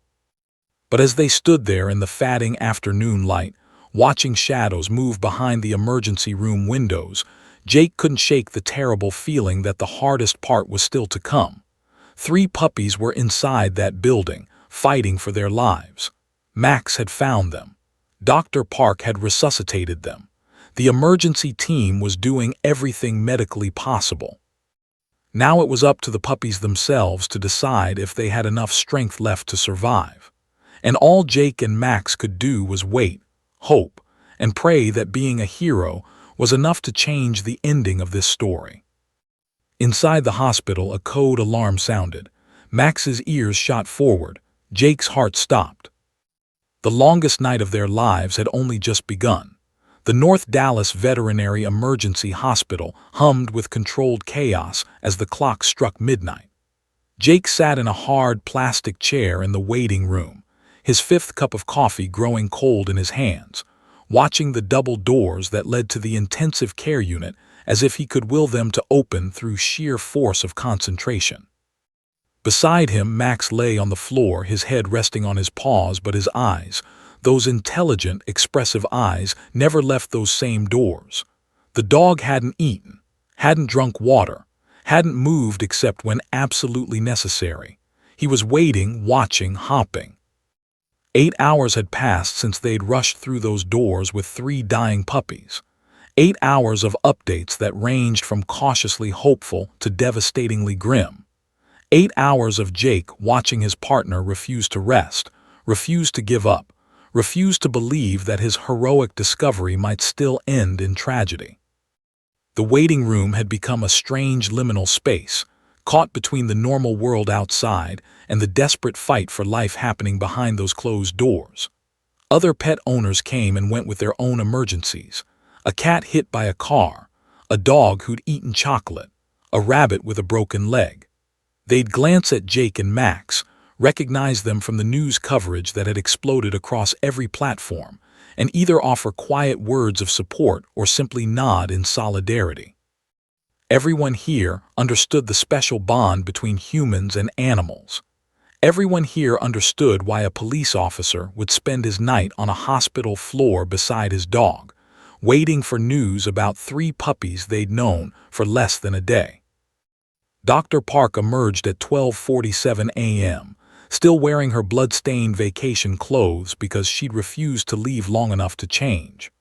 But as they stood there in the fading afternoon light, watching shadows move behind the emergency room windows, Jake couldn't shake the terrible feeling that the hardest part was still to come. 3 puppies were inside that building, fighting for their lives. Max had found them. Dr. Park had resuscitated them. The emergency team was doing everything medically possible. Now it was up to the puppies themselves to decide if they had enough strength left to survive. And all Jake and Max could do was wait, hope, and pray that being a hero was enough to change the ending of this story. Inside the hospital, a code alarm sounded. Max's ears shot forward. Jake's heart stopped. The longest night of their lives had only just begun. The North Dallas Veterinary Emergency Hospital hummed with controlled chaos as the clock struck midnight. Jake sat in a hard plastic chair in the waiting room, his 5th cup of coffee growing cold in his hands, watching the double doors that led to the intensive care unit as if he could will them to open through sheer force of concentration. Beside him, Max lay on the floor, his head resting on his paws, but his eyes, those intelligent, expressive eyes, never left those same doors. The dog hadn't eaten, hadn't drunk water, hadn't moved except when absolutely necessary. He was waiting, watching, hopping. 8 hours had passed since they'd rushed through those doors with 3 dying puppies. 8 hours of updates that ranged from cautiously hopeful to devastatingly grim. 8 hours of Jake watching his partner refuse to rest, refuse to give up, refuse to believe that his heroic discovery might still end in tragedy. The waiting room had become a strange liminal space, caught between the normal world outside and the desperate fight for life happening behind those closed doors. Other pet owners came and went with their own emergencies. A cat hit by a car, a dog who'd eaten chocolate, a rabbit with a broken leg. They'd glance at Jake and Max, recognize them from the news coverage that had exploded across every platform, and either offer quiet words of support or simply nod in solidarity. Everyone here understood the special bond between humans and animals. Everyone here understood why a police officer would spend his night on a hospital floor beside his dog, waiting for news about 3 puppies they'd known for less than a day. Dr. Park emerged at 12:47 a.m., still wearing her blood-stained vacation clothes because she'd refused to leave long enough to change.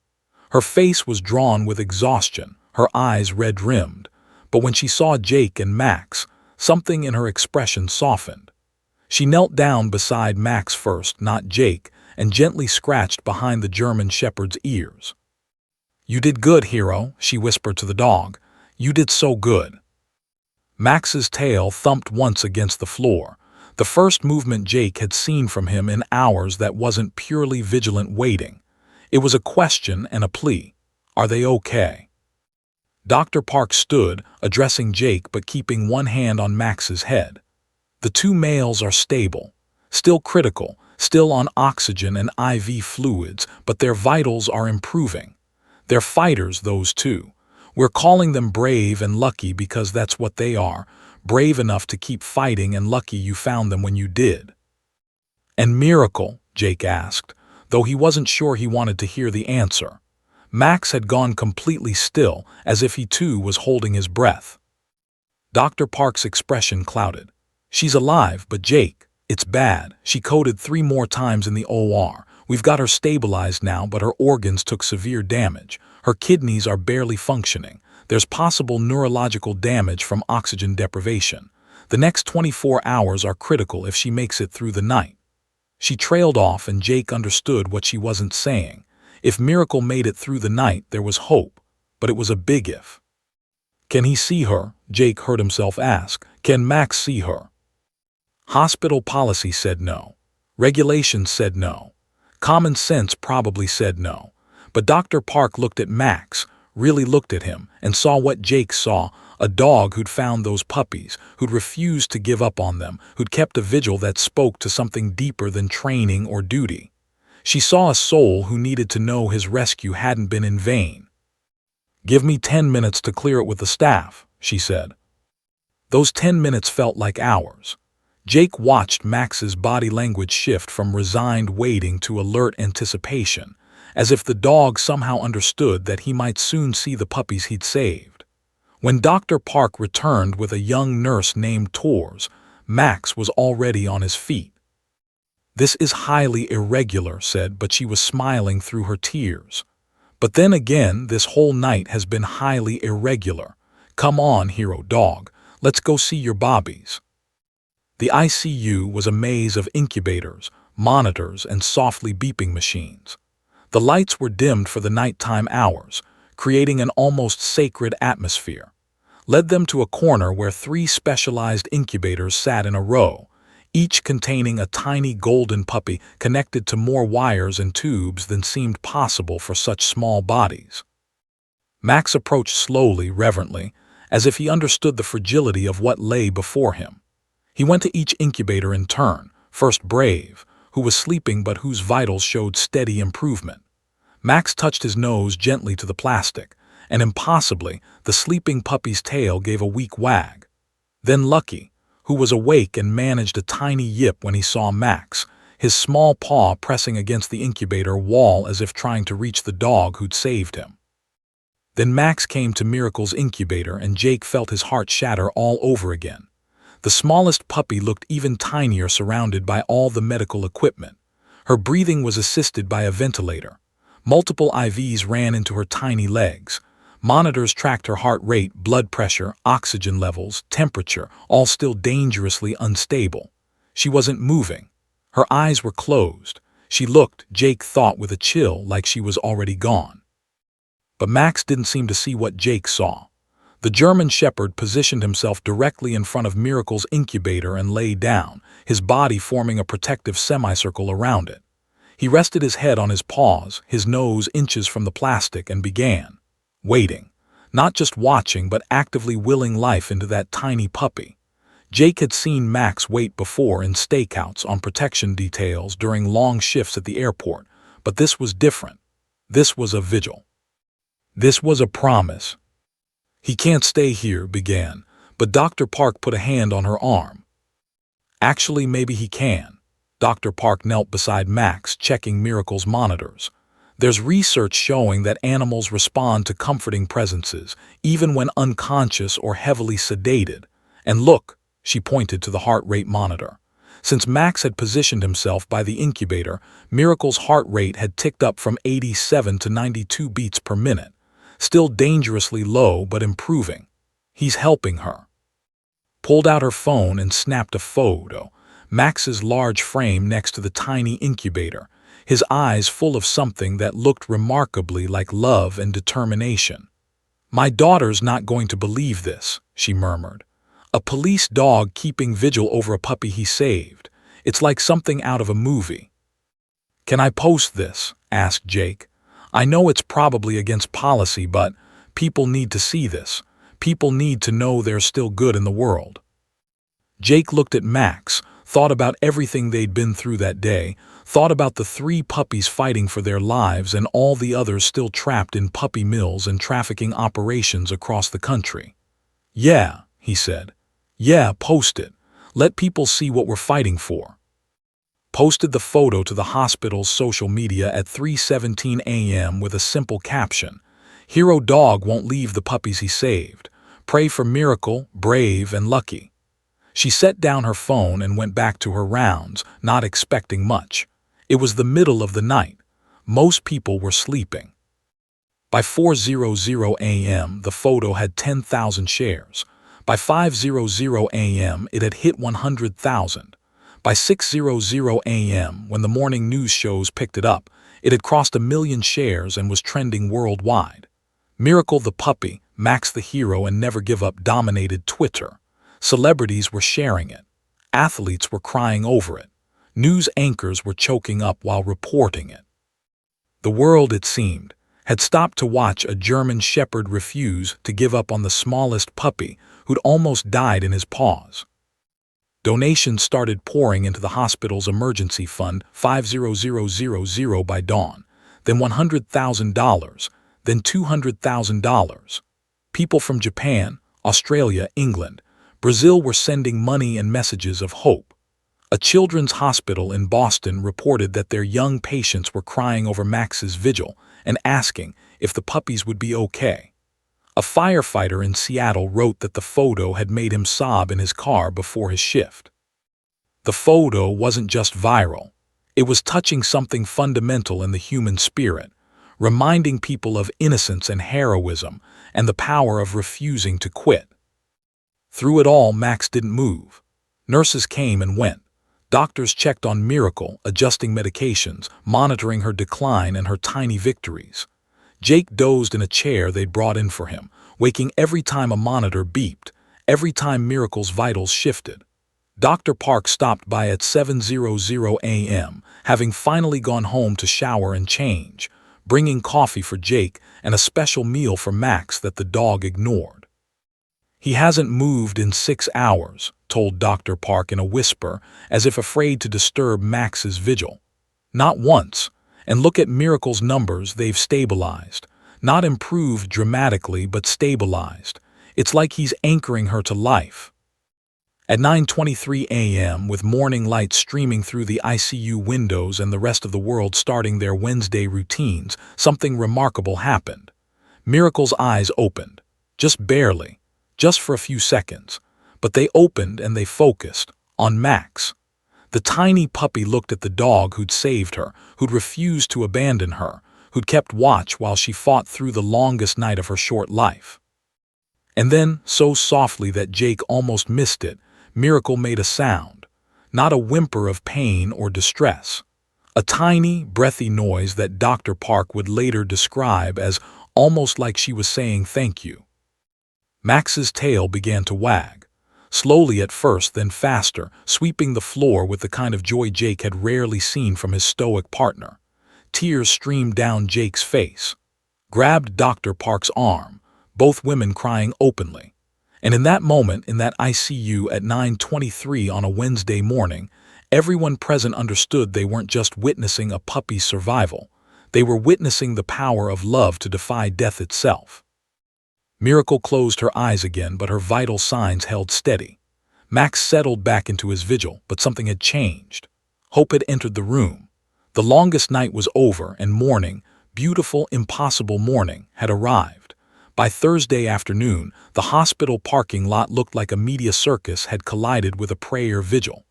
Her face was drawn with exhaustion, her eyes red-rimmed, but when she saw Jake and Max, something in her expression softened. She knelt down beside Max first, not Jake, and gently scratched behind the German shepherd's ears. "You did good, hero," she whispered to the dog. "You did so good." Max's tail thumped once against the floor, the first movement Jake had seen from him in hours that wasn't purely vigilant waiting. It was a question and a plea. Are they okay? Dr. Park stood, addressing Jake but keeping one hand on Max's head. The 2 males are stable, still critical, still on oxygen and IV fluids, but their vitals are improving. They're fighters, those 2. We're calling them brave and lucky because that's what they are, brave enough to keep fighting and lucky you found them when you did. "And miracle?" Jake asked, though he wasn't sure he wanted to hear the answer. Max had gone completely still, as if he too was holding his breath. Dr. Park's expression clouded. "She's alive, but Jake, it's bad. She coded 3 more times in the OR. We've got her stabilized now, but her organs took severe damage. Her kidneys are barely functioning. There's possible neurological damage from oxygen deprivation. The next 24 hours are critical if she makes it through the night." She trailed off, and Jake understood what she wasn't saying. If Miracle made it through the night, there was hope, but it was a big if. "Can he see her?" Jake heard himself ask. "Can Max see her?" Hospital policy said no. Regulations said no. Common sense probably said no. But Dr. Park looked at Max, really looked at him, and saw what Jake saw, a dog who'd found those puppies, who'd refused to give up on them, who'd kept a vigil that spoke to something deeper than training or duty. She saw a soul who needed to know his rescue hadn't been in vain. "Give me 10 minutes to clear it with the staff," she said. Those 10 minutes felt like hours. Jake watched Max's body language shift from resigned waiting to alert anticipation, as if the dog somehow understood that he might soon see the puppies he'd saved. When Dr. Park returned with a young nurse named Tors, Max was already on his feet. "This is highly irregular," said, but she was smiling through her tears. "But then again, this whole night has been highly irregular. Come on, hero dog, let's go see your bobbies." The ICU was a maze of incubators, monitors, and softly beeping machines. The lights were dimmed for the nighttime hours, creating an almost sacred atmosphere. Led them to a corner where 3 specialized incubators sat in a row, each containing a tiny golden puppy connected to more wires and tubes than seemed possible for such small bodies. Max approached slowly, reverently, as if he understood the fragility of what lay before him. He went to each incubator in turn, first Brave, who was sleeping but whose vitals showed steady improvement. Max touched his nose gently to the plastic, and impossibly, the sleeping puppy's tail gave a weak wag. Then Lucky, who was awake and managed a tiny yip when he saw Max, his small paw pressing against the incubator wall as if trying to reach the dog who'd saved him. Then Max came to Miracle's incubator, and Jake felt his heart shatter all over again. The smallest puppy looked even tinier surrounded by all the medical equipment. Her breathing was assisted by a ventilator. Multiple IVs ran into her tiny legs. Monitors tracked her heart rate, blood pressure, oxygen levels, temperature, all still dangerously unstable. She wasn't moving. Her eyes were closed. She looked, Jake thought with a chill, like she was already gone. But Max didn't seem to see what Jake saw. The German Shepherd positioned himself directly in front of Miracle's incubator and lay down, his body forming a protective semicircle around it. He rested his head on his paws, his nose inches from the plastic, and began waiting. Not just watching, but actively willing life into that tiny puppy. Jake had seen Max wait before in stakeouts on protection details during long shifts at the airport, but this was different. This was a vigil. This was a promise. "He can't stay here," began, but Dr. Park put a hand on her arm. "Actually, maybe he can." Dr. Park knelt beside Max, checking Miracle's monitors. "There's research showing that animals respond to comforting presences, even when unconscious or heavily sedated. And look," she pointed to the heart rate monitor. Since Max had positioned himself by the incubator, Miracle's heart rate had ticked up from 87 to 92 beats per minute. Still dangerously low, but improving. "He's helping her." Pulled out her phone and snapped a photo. Max's large frame next to the tiny incubator, his eyes full of something that looked remarkably like love and determination. "My daughter's not going to believe this," she murmured. "A police dog keeping vigil over a puppy he saved. It's like something out of a movie." "Can I post this?" asked Jake. "I know it's probably against policy, but people need to see this. People need to know there's still good in the world." Jake looked at Max, thought about everything they'd been through that day, thought about the 3 puppies fighting for their lives and all the others still trapped in puppy mills and trafficking operations across the country. "Yeah," he said. "Yeah, post it. Let people see what we're fighting for." Posted the photo to the hospital's social media at 3:17 a.m. with a simple caption: "Hero dog won't leave the puppies he saved. Pray for Miracle, brave and lucky." She set down her phone and went back to her rounds, not expecting much. It was the middle of the night. Most people were sleeping. By 4:00 a.m., the photo had 10,000 shares. By 5:00 a.m., it had hit 100,000. By 6:00 a.m., when the morning news shows picked it up, it had crossed 1 million shares and was trending worldwide. Miracle the puppy, Max the hero, and Never Give Up dominated Twitter. Celebrities were sharing it. Athletes were crying over it. News anchors were choking up while reporting it. The world, it seemed, had stopped to watch a German Shepherd refuse to give up on the smallest puppy who'd almost died in his paws. Donations started pouring into the hospital's emergency fund, 50000 by dawn, then $100,000, then $200,000. People from Japan, Australia, England, Brazil were sending money and messages of hope. A children's hospital in Boston reported that their young patients were crying over Max's vigil and asking if the puppies would be okay. A firefighter in Seattle wrote that the photo had made him sob in his car before his shift. The photo wasn't just viral. It was touching something fundamental in the human spirit, reminding people of innocence and heroism and the power of refusing to quit. Through it all, Max didn't move. Nurses came and went. Doctors checked on Miracle, adjusting medications, monitoring her decline and her tiny victories. Jake dozed in a chair they'd brought in for him, waking every time a monitor beeped, every time Miracle's vitals shifted. Dr. Park stopped by at 7:00 a.m., having finally gone home to shower and change, bringing coffee for Jake and a special meal for Max that the dog ignored. "He hasn't moved in 6 hours, told Dr. Park in a whisper, as if afraid to disturb Max's vigil. "Not once. And look at Miracle's numbers, they've stabilized. Not improved dramatically, but stabilized. It's like he's anchoring her to life." At 9:23 a.m., with morning light streaming through the ICU windows and the rest of the world starting their Wednesday routines, something remarkable happened. Miracle's eyes opened. Just barely. Just for a few seconds. But they opened and they focused on Max. The tiny puppy looked at the dog who'd saved her, who'd refused to abandon her, who'd kept watch while she fought through the longest night of her short life. And then, so softly that Jake almost missed it, Miracle made a sound, not a whimper of pain or distress. A tiny, breathy noise that Dr. Park would later describe as almost like she was saying thank you. Max's tail began to wag, slowly at first, then faster, sweeping the floor with the kind of joy Jake had rarely seen from his stoic partner. Tears streamed down Jake's face. Grabbed Dr. Park's arm, both women crying openly. And in that moment, in that ICU at 9:23 on a Wednesday morning, everyone present understood they weren't just witnessing a puppy's survival. They were witnessing the power of love to defy death itself. Miracle closed her eyes again, but her vital signs held steady. Max settled back into his vigil, but something had changed. Hope had entered the room. The longest night was over, and morning, beautiful, impossible morning, had arrived. By Thursday afternoon, the hospital parking lot looked like a media circus had collided with a prayer vigil.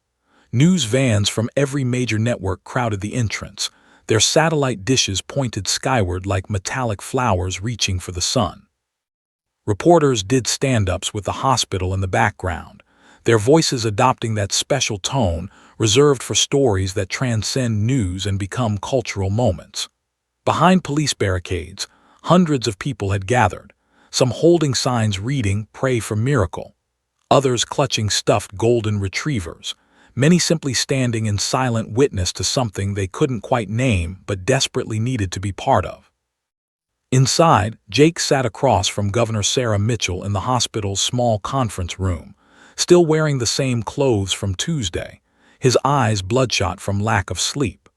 News vans from every major network crowded the entrance. Their satellite dishes pointed skyward like metallic flowers reaching for the sun. Reporters did stand-ups with the hospital in the background, their voices adopting that special tone reserved for stories that transcend news and become cultural moments. Behind police barricades, hundreds of people had gathered, some holding signs reading, "Pray for Miracle," others clutching stuffed golden retrievers, many simply standing in silent witness to something they couldn't quite name but desperately needed to be part of. Inside, Jake sat across from Governor Sarah Mitchell in the hospital's small conference room, still wearing the same clothes from Tuesday, his eyes bloodshot from lack of sleep.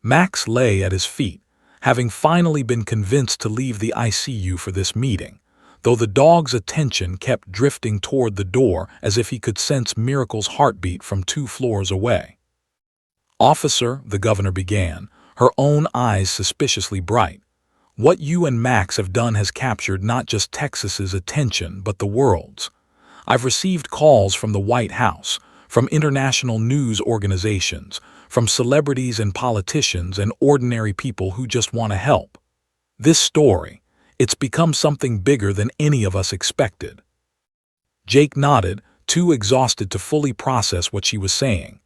Max lay at his feet, having finally been convinced to leave the ICU for this meeting, though the dog's attention kept drifting toward the door as if he could sense Miracle's heartbeat from 2 floors away. "Officer," the governor began, her own eyes suspiciously bright, "what you and Max have done has captured not just Texas's attention but the world's. I've received calls from the White House, from international news organizations, from celebrities and politicians and ordinary people who just want to help. This story, it's become something bigger than any of us expected." Jake nodded, too exhausted to fully process what she was saying.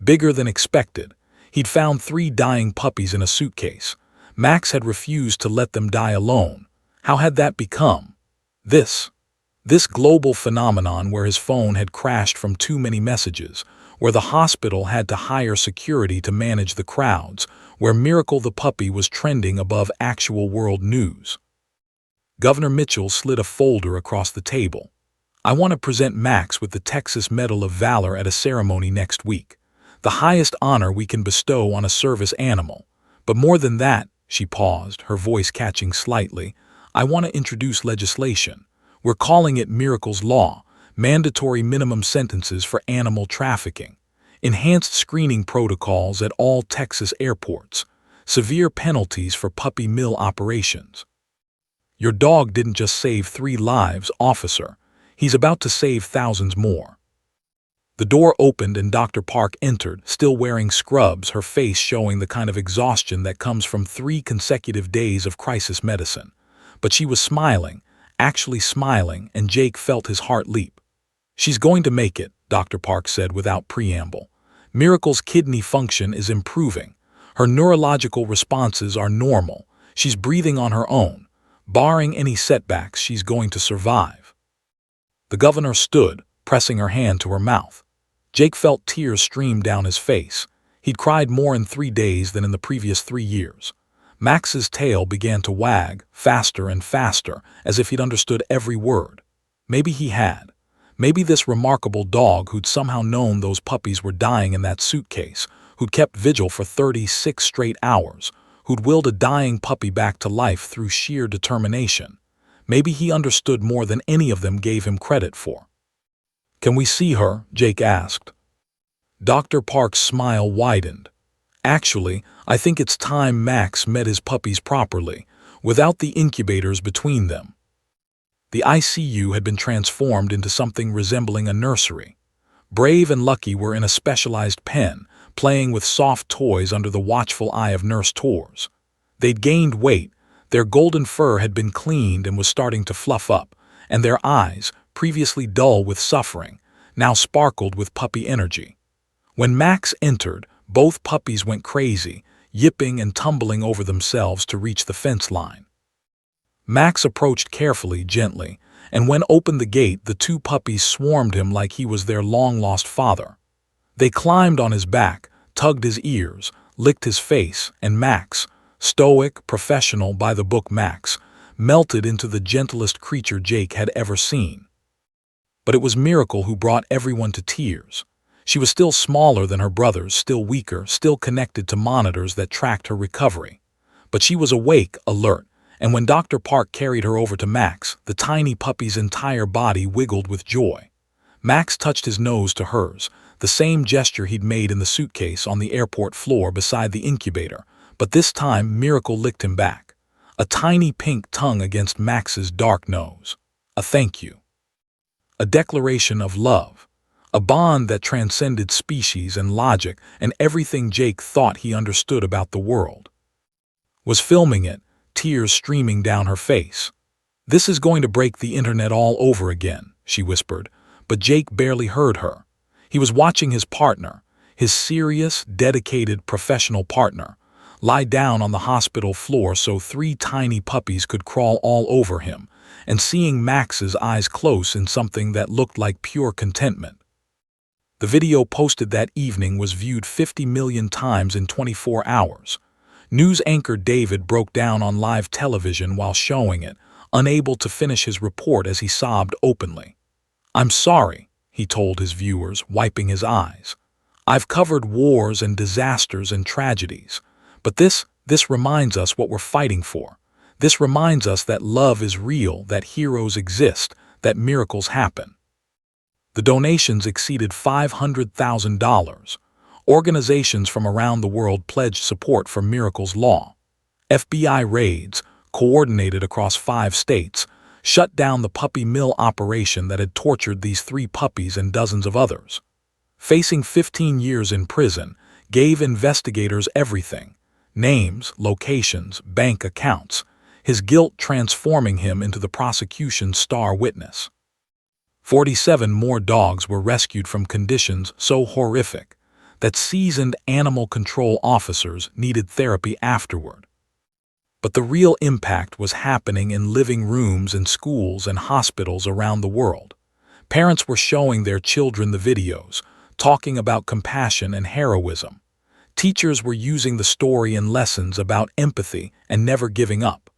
Bigger than expected. He'd found 3 dying puppies in a suitcase. Max had refused to let them die alone. How had that become? This global phenomenon where his phone had crashed from too many messages, where the hospital had to hire security to manage the crowds, where Miracle the puppy was trending above actual world news. Governor Mitchell slid a folder across the table. "I want to present Max with the Texas Medal of Valor at a ceremony next week, the highest honor we can bestow on a service animal. But more than that," she paused, her voice catching slightly, "I want to introduce legislation. We're calling it Miracle's Law, mandatory minimum sentences for animal trafficking, enhanced screening protocols at all Texas airports, severe penalties for puppy mill operations. Your dog didn't just save 3 lives, officer. He's about to save thousands more." The door opened and Dr. Park entered, still wearing scrubs, her face showing the kind of exhaustion that comes from 3 consecutive days of crisis medicine. But she was smiling, actually smiling, and Jake felt his heart leap. "She's going to make it," Dr. Park said without preamble. "Miracle's kidney function is improving. Her neurological responses are normal. She's breathing on her own. Barring any setbacks, she's going to survive." The governor stood, pressing her hand to her mouth. Jake felt tears stream down his face. He'd cried more in 3 days than in the previous 3 years. Max's tail began to wag, faster and faster, as if he'd understood every word. Maybe he had. Maybe this remarkable dog who'd somehow known those puppies were dying in that suitcase, who'd kept vigil for 36 straight hours, who'd willed a dying puppy back to life through sheer determination. Maybe he understood more than any of them gave him credit for. "Can we see her?" Jake asked. Dr. Park's smile widened. "Actually, I think it's time Max met his puppies properly, without the incubators between them." The ICU had been transformed into something resembling a nursery. Brave and Lucky were in a specialized pen, playing with soft toys under the watchful eye of Nurse Tors. They'd gained weight, their golden fur had been cleaned and was starting to fluff up, and their eyes, previously dull with suffering, now sparkled with puppy energy. When Max entered, both puppies went crazy, yipping and tumbling over themselves to reach the fence line. Max approached carefully, gently, and when opened the gate, the two puppies swarmed him like he was their long-lost father. They climbed on his back, tugged his ears, licked his face, and Max, stoic, professional, by-the-book Max, melted into the gentlest creature Jake had ever seen. But it was Miracle who brought everyone to tears. She was still smaller than her brothers, still weaker, still connected to monitors that tracked her recovery. But she was awake, alert, and when Dr. Park carried her over to Max, the tiny puppy's entire body wiggled with joy. Max touched his nose to hers, the same gesture he'd made in the suitcase on the airport floor beside the incubator, but this time Miracle licked him back. A tiny pink tongue against Max's dark nose. A thank you. A declaration of love. A bond that transcended species and logic and everything Jake thought he understood about the world. Was filming it, tears streaming down her face. "This is going to break the internet all over again," she whispered, but Jake barely heard her. He was watching his partner, his serious, dedicated, professional partner, lie down on the hospital floor so three tiny puppies could crawl all over him, and seeing Max's eyes close in something that looked like pure contentment. The video posted that evening was viewed 50 million times in 24 hours. News anchor David broke down on live television while showing it, unable to finish his report as he sobbed openly. "I'm sorry," he told his viewers, wiping his eyes. "I've covered wars and disasters and tragedies, but this reminds us what we're fighting for. This reminds us that love is real, that heroes exist, that miracles happen." The donations exceeded $500,000. Organizations from around the world pledged support for Miracle's law. FBI raids, coordinated across 5 states, shut down the puppy mill operation that had tortured these 3 puppies and dozens of others. Facing 15 years in prison, gave investigators everything: names, locations, bank accounts, his guilt transforming him into the prosecution's star witness. 47 more dogs were rescued from conditions so horrific that seasoned animal control officers needed therapy afterward. But the real impact was happening in living rooms in schools and hospitals around the world. Parents were showing their children the videos, talking about compassion and heroism. Teachers were using the story in lessons about empathy and never giving up.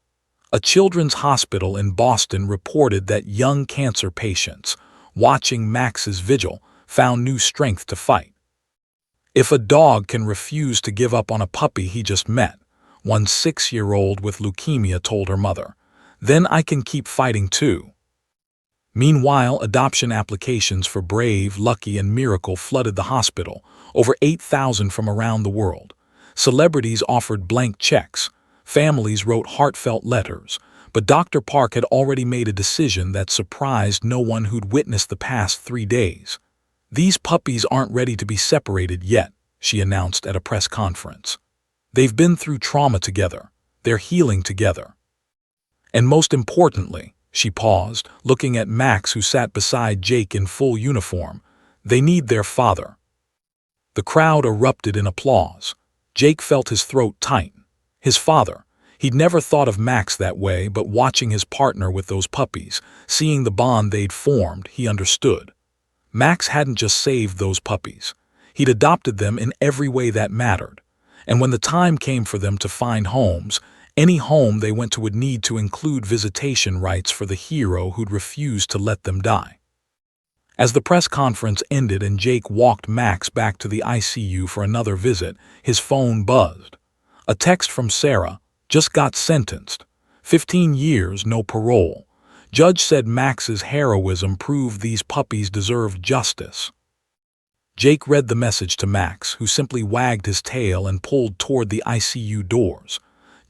A children's hospital in Boston reported that young cancer patients, watching Max's vigil, found new strength to fight. "If a dog can refuse to give up on a puppy he just met," one 6-year-old with leukemia told her mother, "then I can keep fighting too." Meanwhile, adoption applications for Brave, Lucky, and Miracle flooded the hospital, over 8,000 from around the world. Celebrities offered blank checks. Families wrote heartfelt letters, but Dr. Park had already made a decision that surprised no one who'd witnessed the past 3 days. "These puppies aren't ready to be separated yet," she announced at a press conference. "They've been through trauma together. They're healing together. And most importantly," she paused, looking at Max who sat beside Jake in full uniform, "they need their father." The crowd erupted in applause. Jake felt his throat tighten. His father. He'd never thought of Max that way, but watching his partner with those puppies, seeing the bond they'd formed, he understood. Max hadn't just saved those puppies. He'd adopted them in every way that mattered. And when the time came for them to find homes, any home they went to would need to include visitation rights for the hero who'd refused to let them die. As the press conference ended and Jake walked Max back to the ICU for another visit, his phone buzzed. A text from Sarah: "Just got sentenced. 15 years, no parole. Judge said Max's heroism proved these puppies deserved justice." Jake read the message to Max, who simply wagged his tail and pulled toward the ICU doors.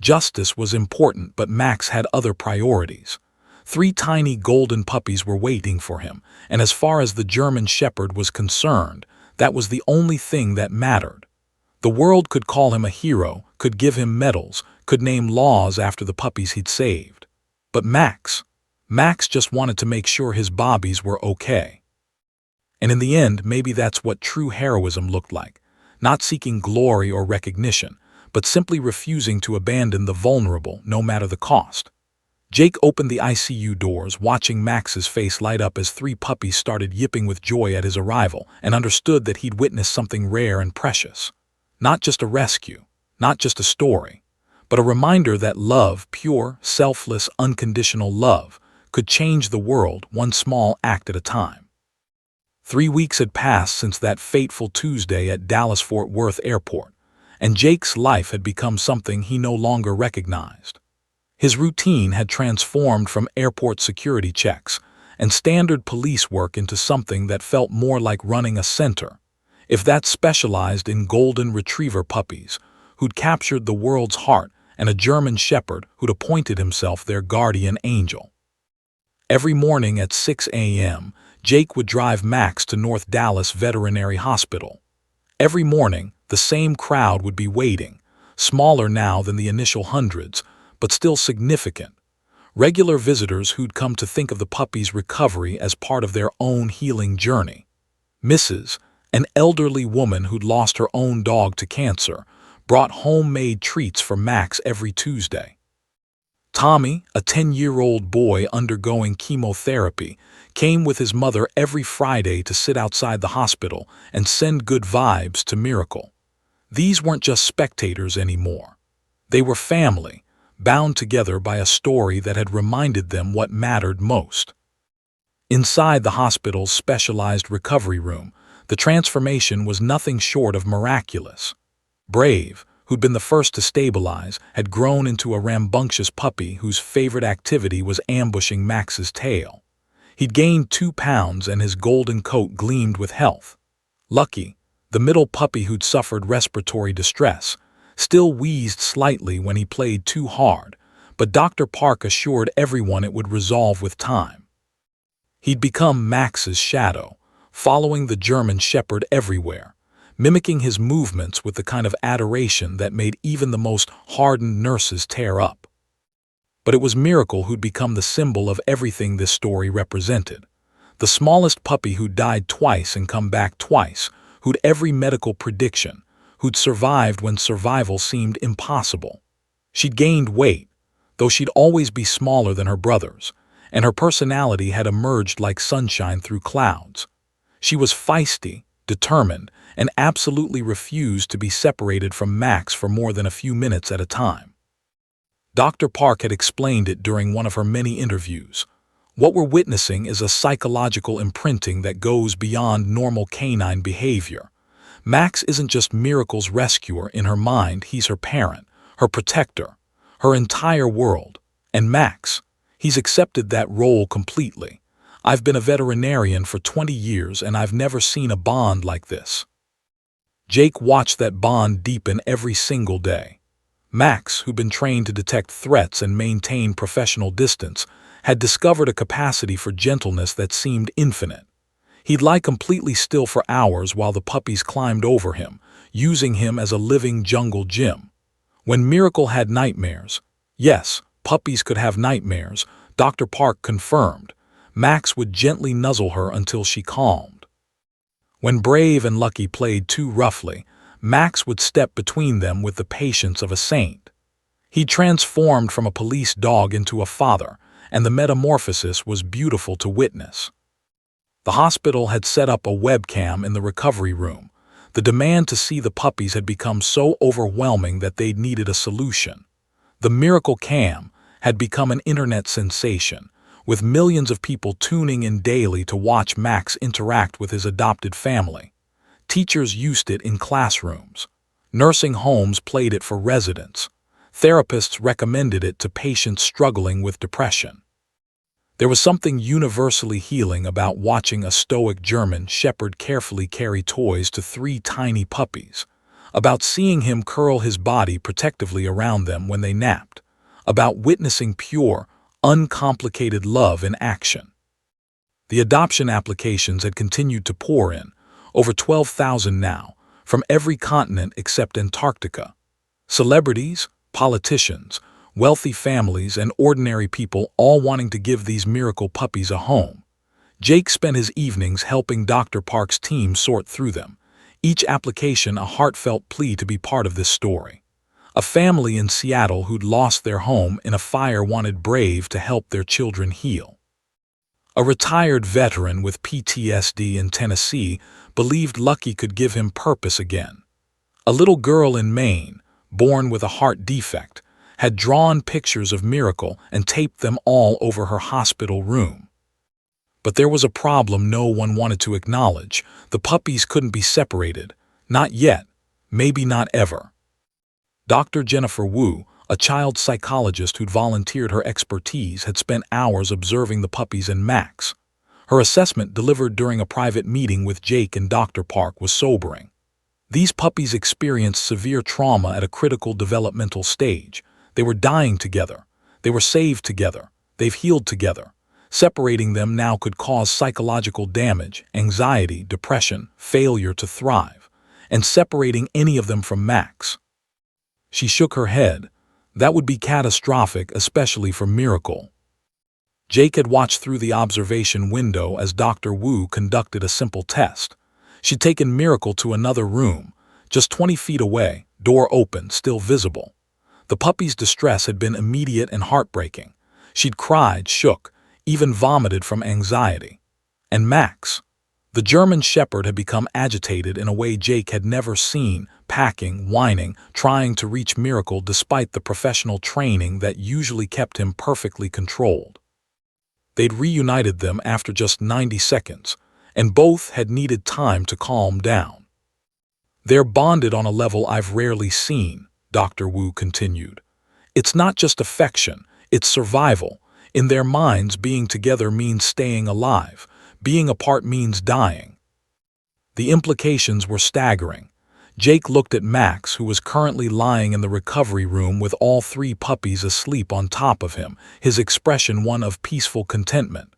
Justice was important, but Max had other priorities. 3 tiny golden puppies were waiting for him, and as far as the German Shepherd was concerned, that was the only thing that mattered. The world could call him a hero, could give him medals, could name laws after the puppies he'd saved. But Max just wanted to make sure his bobbies were okay. And in the end, maybe that's what true heroism looked like. Not seeking glory or recognition, but simply refusing to abandon the vulnerable, no matter the cost. Jake opened the ICU doors, watching Max's face light up as 3 puppies started yipping with joy at his arrival, and understood that he'd witnessed something rare and precious. Not just a rescue, not just a story, but a reminder that love, pure, selfless, unconditional love, could change the world one small act at a time. 3 weeks had passed since that fateful Tuesday at Dallas-Fort Worth Airport, and Jake's life had become something he no longer recognized. His routine had transformed from airport security checks and standard police work into something that felt more like running a center, if that specialized in golden retriever puppies who'd captured the world's heart and a German shepherd who'd appointed himself their guardian angel. Every morning at 6 a.m., Jake would drive Max to North Dallas Veterinary Hospital. Every morning, the same crowd would be waiting, smaller now than the initial hundreds, but still significant. Regular visitors who'd come to think of the puppy's recovery as part of their own healing journey. Mrs., an elderly woman who'd lost her own dog to cancer, brought homemade treats for Max every Tuesday. Tommy, a 10-year-old boy undergoing chemotherapy, came with his mother every Friday to sit outside the hospital and send good vibes to Miracle. These weren't just spectators anymore. They were family, bound together by a story that had reminded them what mattered most. Inside the hospital's specialized recovery room, the transformation was nothing short of miraculous. Brave, who'd been the first to stabilize, had grown into a rambunctious puppy whose favorite activity was ambushing Max's tail. He'd gained 2 pounds and his golden coat gleamed with health. Lucky, the middle puppy who'd suffered respiratory distress, still wheezed slightly when he played too hard, but Dr. Park assured everyone it would resolve with time. He'd become Max's shadow, following the German shepherd everywhere, mimicking his movements with the kind of adoration that made even the most hardened nurses tear up. But it was Miracle who'd become the symbol of everything this story represented. The smallest puppy who'd died twice and come back twice, who'd every medical prediction, who'd survived when survival seemed impossible. She'd gained weight, though she'd always be smaller than her brothers, and her personality had emerged like sunshine through clouds. She was feisty, determined, and absolutely refused to be separated from Max for more than a few minutes at a time. Dr. Park had explained it during one of her many interviews. What we're witnessing is a psychological imprinting that goes beyond normal canine behavior. Max isn't just Miracle's rescuer in her mind, he's her parent, her protector, her entire world. And Max, he's accepted that role completely. I've been a veterinarian for 20 years and I've never seen a bond like this. Jake watched that bond deepen every single day. Max, who'd been trained to detect threats and maintain professional distance, had discovered a capacity for gentleness that seemed infinite. He'd lie completely still for hours while the puppies climbed over him, using him as a living jungle gym. When Miracle had nightmares, yes, puppies could have nightmares, Dr. Park confirmed, Max would gently nuzzle her until she calmed. When Brave and Lucky played too roughly, Max would step between them with the patience of a saint. He transformed from a police dog into a father, and the metamorphosis was beautiful to witness. The hospital had set up a webcam in the recovery room. The demand to see the puppies had become so overwhelming that they'd needed a solution. The Miracle Cam had become an internet sensation, with millions of people tuning in daily to watch Max interact with his adopted family. Teachers used it in classrooms. Nursing homes played it for residents. Therapists recommended it to patients struggling with depression. There was something universally healing about watching a stoic German shepherd carefully carry toys to 3 tiny puppies, about seeing him curl his body protectively around them when they napped, about witnessing pure, uncomplicated love in action. The adoption applications had continued to pour in, over 12,000 now, from every continent except Antarctica. Celebrities, politicians, wealthy families, and ordinary people all wanting to give these miracle puppies a home. Jake spent his evenings helping Dr. Park's team sort through them, each application a heartfelt plea to be part of this story. A family in Seattle who'd lost their home in a fire wanted Brave to help their children heal. A retired veteran with PTSD in Tennessee believed Lucky could give him purpose again. A little girl in Maine, born with a heart defect, had drawn pictures of Miracle and taped them all over her hospital room. But there was a problem no one wanted to acknowledge. The puppies couldn't be separated. Not yet. Maybe not ever. Dr. Jennifer Wu, a child psychologist who'd volunteered her expertise, had spent hours observing the puppies and Max. Her assessment, delivered during a private meeting with Jake and Dr. Park, was sobering. These puppies experienced severe trauma at a critical developmental stage. They were dying together. They were saved together. They've healed together. Separating them now could cause psychological damage, anxiety, depression, failure to thrive. And separating any of them from Max. She shook her head. That would be catastrophic, especially for Miracle. Jake had watched through the observation window as Dr. Wu conducted a simple test. She'd taken Miracle to another room, just 20 feet away, door open, still visible. The puppy's distress had been immediate and heartbreaking. She'd cried, shook, even vomited from anxiety. And Max, the German Shepherd, had become agitated in a way Jake had never seen, packing, whining, trying to reach Miracle despite the professional training that usually kept him perfectly controlled. They'd reunited them after just 90 seconds, and both had needed time to calm down. They're bonded on a level I've rarely seen, Dr. Wu continued. It's not just affection, it's survival. In their minds, being together means staying alive. Being apart means dying. The implications were staggering. Jake looked at Max, who was currently lying in the recovery room with all 3 puppies asleep on top of him, his expression one of peaceful contentment.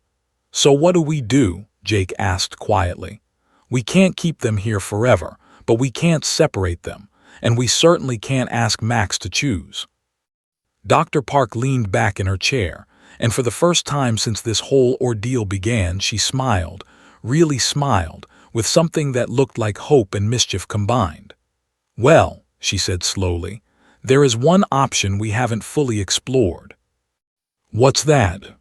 "So what do we do?" Jake asked quietly. "We can't keep them here forever, but we can't separate them, and we certainly can't ask Max to choose." Dr. Park leaned back in her chair, and for the first time since this whole ordeal began, she smiled, really smiled, with something that looked like hope and mischief combined. "Well," she said slowly, "there is one option we haven't fully explored." "What's that?"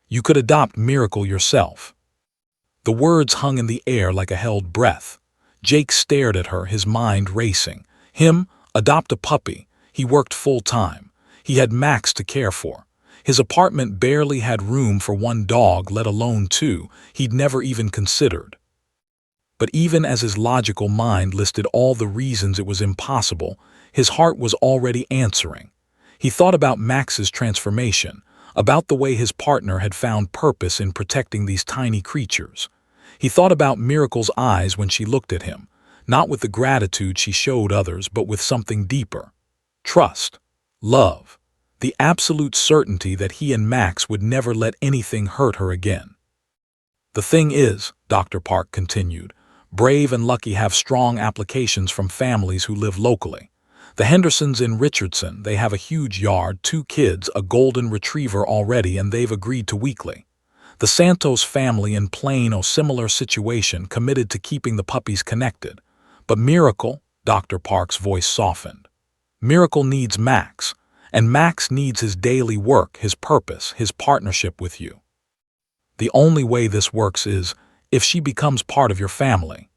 "You could adopt Miracle yourself." The words hung in the air like a held breath. Jake stared at her, his mind racing. Him? Adopt a puppy? He worked full-time. He had Max to care for. His apartment barely had room for 1 dog, let alone 2. He'd never even considered. But even as his logical mind listed all the reasons it was impossible, his heart was already answering. He thought about Max's transformation, about the way his partner had found purpose in protecting these tiny creatures. He thought about Miracle's eyes when she looked at him, not with the gratitude she showed others, but with something deeper. Trust. Love. The absolute certainty that he and Max would never let anything hurt her again. "The thing is," Dr. Park continued, "Brave and Lucky have strong applications from families who live locally. The Hendersons in Richardson, they have a huge yard, 2 kids, a golden retriever already, and they've agreed to weekly. The Santos family in Plano, similar situation, committed to keeping the puppies connected. But Miracle," Dr. Park's voice softened, "Miracle needs Max, and Max needs his daily work, his purpose, his partnership with you. The only way this works is if she becomes part of your family."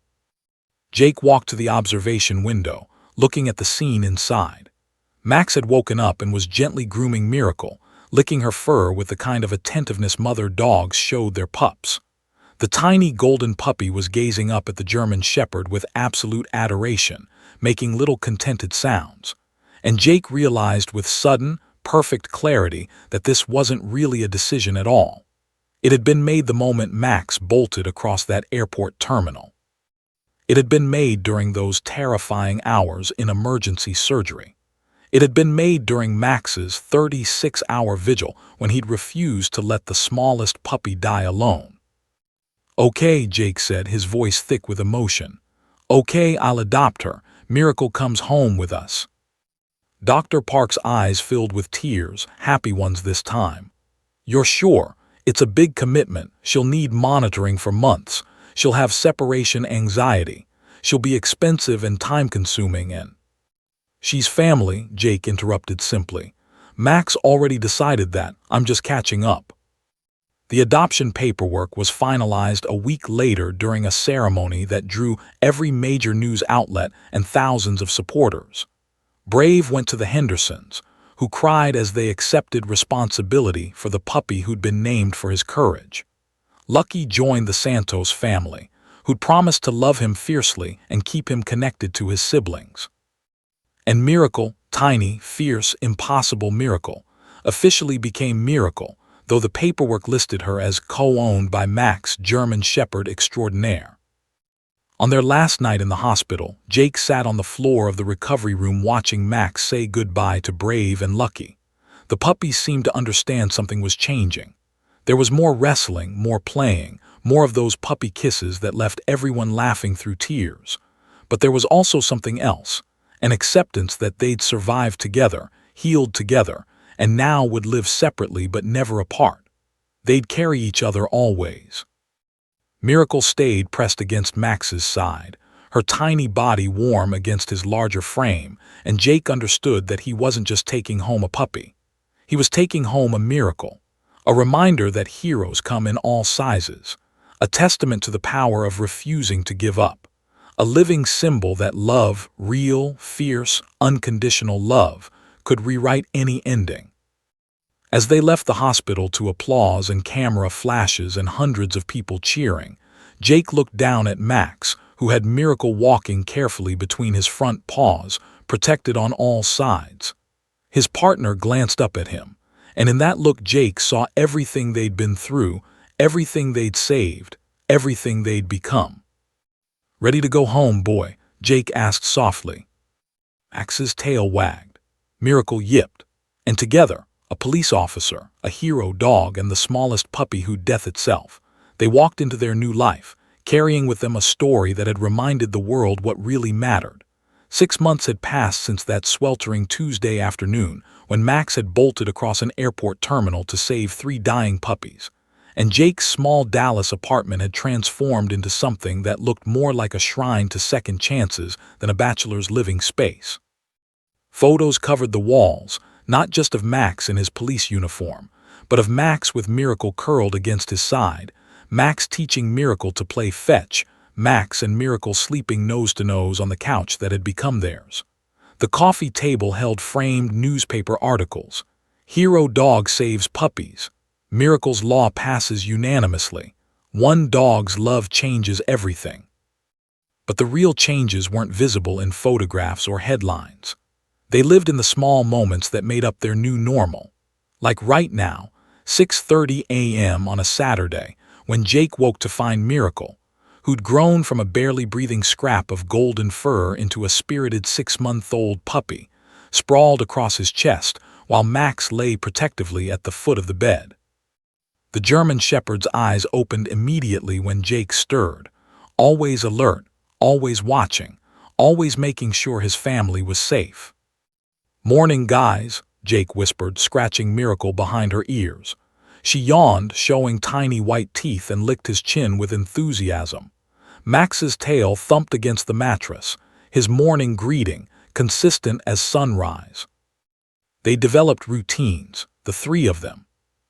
Jake walked to the observation window, looking at the scene inside. Max had woken up and was gently grooming Miracle, licking her fur with the kind of attentiveness mother dogs showed their pups. The tiny golden puppy was gazing up at the German Shepherd with absolute adoration, making little contented sounds. And Jake realized with sudden, perfect clarity that this wasn't really a decision at all. It had been made the moment Max bolted across that airport terminal. It had been made during those terrifying hours in emergency surgery. It had been made during Max's 36-hour vigil when he'd refused to let the smallest puppy die alone. "Okay," Jake said, his voice thick with emotion. "Okay, I'll adopt her. Miracle comes home with us." Dr. Park's eyes filled with tears, happy ones this time. "You're sure? It's a big commitment. She'll need monitoring for months. She'll have separation anxiety. She'll be expensive and time-consuming and—" "She's family," Jake interrupted simply. "Max already decided that. I'm just catching up." The adoption paperwork was finalized a week later during a ceremony that drew every major news outlet and thousands of supporters. Brave went to the Hendersons, who cried as they accepted responsibility for the puppy who'd been named for his courage. Lucky joined the Santos family, who'd promised to love him fiercely and keep him connected to his siblings. And Miracle, tiny, fierce, impossible Miracle, officially became Miracle, though the paperwork listed her as co-owned by Max, German Shepherd extraordinaire. On their last night in the hospital, Jake sat on the floor of the recovery room watching Max say goodbye to Brave and Lucky. The puppies seemed to understand something was changing. There was more wrestling, more playing, more of those puppy kisses that left everyone laughing through tears. But there was also something else, an acceptance that they'd survived together, healed together, and now would live separately but never apart. They'd carry each other always. Miracle stayed pressed against Max's side, her tiny body warm against his larger frame, and Jake understood that he wasn't just taking home a puppy. He was taking home a miracle, a reminder that heroes come in all sizes, a testament to the power of refusing to give up, a living symbol that love, real, fierce, unconditional love, could rewrite any ending. As they left the hospital to applause and camera flashes and hundreds of people cheering, Jake looked down at Max, who had Miracle walking carefully between his front paws, protected on all sides. His partner glanced up at him, and in that look Jake saw everything they'd been through, everything they'd saved, everything they'd become. "Ready to go home, boy?" Jake asked softly. Max's tail wagged. Miracle yipped, and together, a police officer, a hero dog, and the smallest puppy who death itself, they walked into their new life, carrying with them a story that had reminded the world what really mattered. 6 months had passed since that sweltering Tuesday afternoon when Max had bolted across an airport terminal to save 3 dying puppies, and Jake's small Dallas apartment had transformed into something that looked more like a shrine to second chances than a bachelor's living space. Photos covered the walls, not just of Max in his police uniform, but of Max with Miracle curled against his side, Max teaching Miracle to play fetch, Max and Miracle sleeping nose to nose on the couch that had become theirs. The coffee table held framed newspaper articles. Hero dog saves puppies. Miracle's law passes unanimously. One dog's love changes everything. But the real changes weren't visible in photographs or headlines. They lived in the small moments that made up their new normal. Like right now, 6:30 a.m. on a Saturday, when Jake woke to find Miracle, who'd grown from a barely breathing scrap of golden fur into a spirited 6-month-old puppy, sprawled across his chest while Max lay protectively at the foot of the bed. The German Shepherd's eyes opened immediately when Jake stirred, always alert, always watching, always making sure his family was safe. "Morning, guys," Jake whispered, scratching Miracle behind her ears. She yawned, showing tiny white teeth, and licked his chin with enthusiasm. Max's tail thumped against the mattress, his morning greeting, consistent as sunrise. They developed routines, the 3 of them.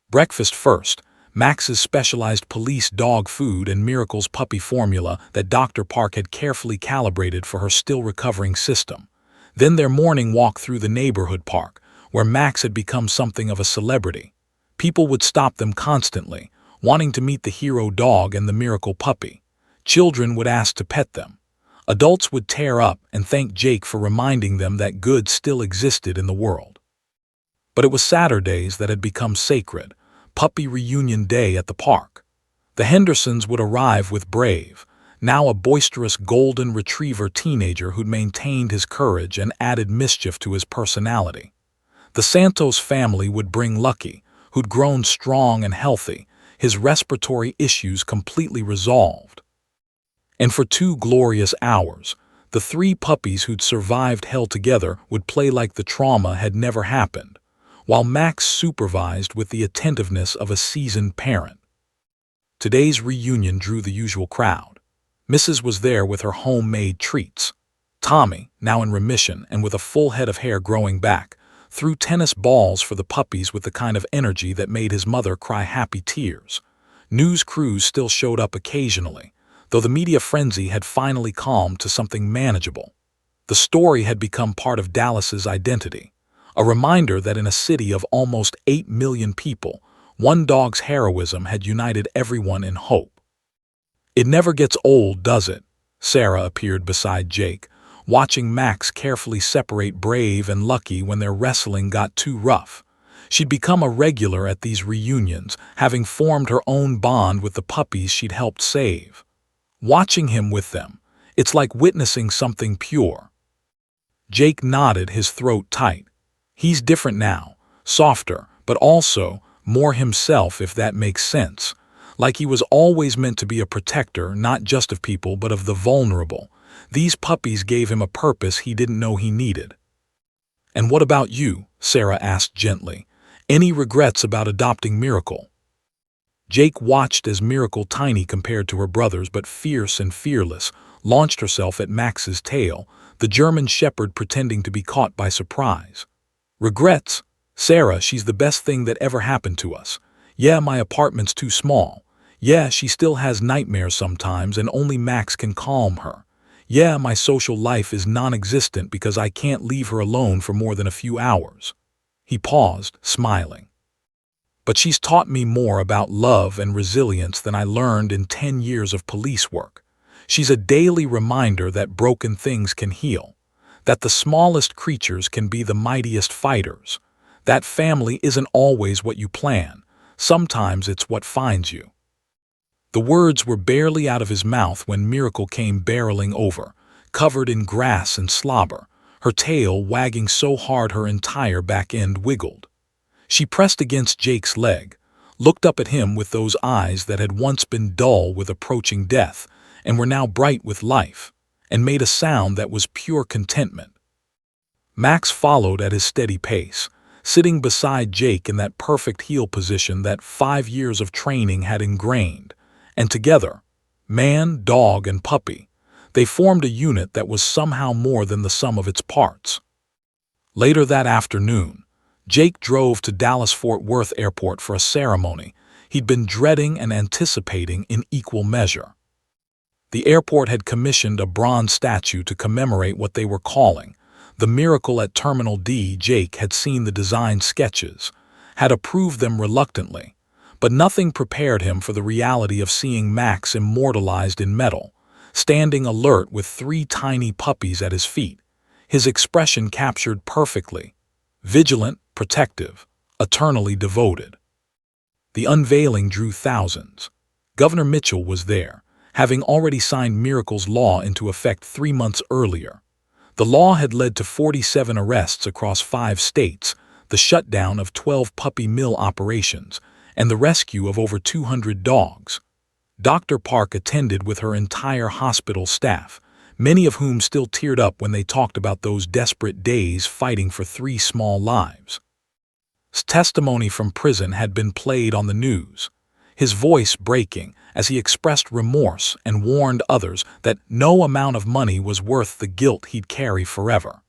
Breakfast first, Max's specialized police dog food and Miracle's puppy formula that Dr. Park had carefully calibrated for her still-recovering system. Then their morning walk through the neighborhood park, where Max had become something of a celebrity. People would stop them constantly, wanting to meet the hero dog and the Miracle puppy. Children would ask to pet them. Adults would tear up and thank Jake for reminding them that good still existed in the world. But it was Saturdays that had become sacred, puppy reunion day at the park. The Hendersons would arrive with Brave, now a boisterous golden retriever teenager who'd maintained his courage and added mischief to his personality. The Santos family would bring Lucky, who'd grown strong and healthy, his respiratory issues completely resolved. And for 2 glorious hours, The three puppies who'd survived hell together would play like the trauma had never happened, while Max supervised with the attentiveness of a seasoned parent. Today's reunion drew the usual crowd. Mrs. was there with her homemade treats. Tommy, now in remission and with a full head of hair growing back, threw tennis balls for the puppies with the kind of energy that made his mother cry happy tears. News crews still showed up occasionally, though the media frenzy had finally calmed to something manageable. The story had become part of Dallas's identity, a reminder that in a city of almost 8 million people, one dog's heroism had united everyone in hope. It never gets old, does it? Sarah appeared beside Jake, watching Max carefully separate Brave and Lucky when their wrestling got too rough. She'd become a regular at these reunions, having formed her own bond with the puppies she'd helped save. Watching him with them, it's like witnessing something pure. Jake nodded, his throat tight. He's different now, softer, but also more himself, if that makes sense. Like he was always meant to be a protector, not just of people, but of the vulnerable. These puppies gave him a purpose he didn't know he needed. "And what about you?" Sarah asked gently. "Any regrets about adopting Miracle?" Jake watched as Miracle, tiny compared to her brothers but fierce and fearless, launched herself at Max's tail, the German shepherd pretending to be caught by surprise. "Regrets? Sarah, she's the best thing that ever happened to us. Yeah, my apartment's too small. Yeah, she still has nightmares sometimes and only Max can calm her. Yeah, my social life is non-existent because I can't leave her alone for more than a few hours." He paused, smiling. "But she's taught me more about love and resilience than I learned in 10 years of police work. She's a daily reminder that broken things can heal, that the smallest creatures can be the mightiest fighters, that family isn't always what you plan, sometimes it's what finds you." The words were barely out of his mouth when Miracle came barreling over, covered in grass and slobber, her tail wagging so hard her entire back end wiggled. She pressed against Jake's leg, looked up at him with those eyes that had once been dull with approaching death and were now bright with life, and made a sound that was pure contentment. Max followed at his steady pace, sitting beside Jake in that perfect heel position that 5 years of training had ingrained, and together, man, dog, and puppy, they formed a unit that was somehow more than the sum of its parts. Later that afternoon, Jake drove to Dallas-Fort Worth Airport for a ceremony he'd been dreading and anticipating in equal measure. The airport had commissioned a bronze statue to commemorate what they were calling the Miracle at Terminal D. Jake had seen the design sketches, had approved them reluctantly, but nothing prepared him for the reality of seeing Max immortalized in metal, standing alert with 3 tiny puppies at his feet, his expression captured perfectly: vigilant, protective, eternally devoted. The unveiling drew thousands. Governor Mitchell was there, having already signed Miracle's law into effect 3 months earlier. The law had led to 47 arrests across 5 states, the shutdown of 12 puppy mill operations, and the rescue of over 200 dogs. Dr. Park attended with her entire hospital staff, many of whom still teared up when they talked about those desperate days fighting for 3 small lives. Testimony from prison had been played on the news, his voice breaking as he expressed remorse and warned others that no amount of money was worth the guilt he'd carry forever.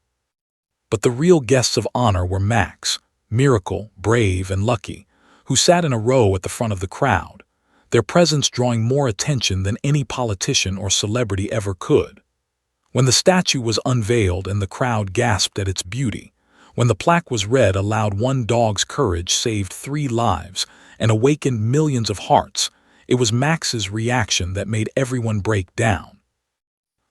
But the real guests of honor were Max, Miracle, Brave, and Lucky, who sat in a row at the front of the crowd, their presence drawing more attention than any politician or celebrity ever could. When the statue was unveiled and the crowd gasped at its beauty, when the plaque was read aloud, "One dog's courage saved 3 lives and awakened millions of hearts," it was Max's reaction that made everyone break down.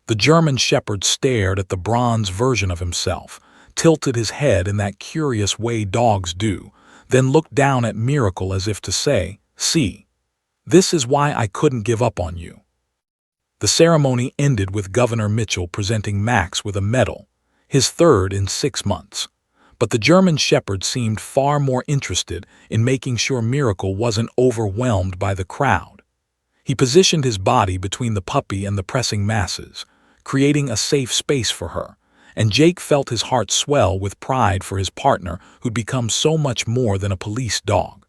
The German shepherd stared at the bronze version of himself, tilted his head in that curious way dogs do, then looked down at Miracle as if to say, "See, this is why I couldn't give up on you." The ceremony ended with Governor Mitchell presenting Max with a medal, his 3rd in 6 months. But the German shepherd seemed far more interested in making sure Miracle wasn't overwhelmed by the crowd. He positioned his body between the puppy and the pressing masses, creating a safe space for her, and Jake felt his heart swell with pride for his partner who'd become so much more than a police dog.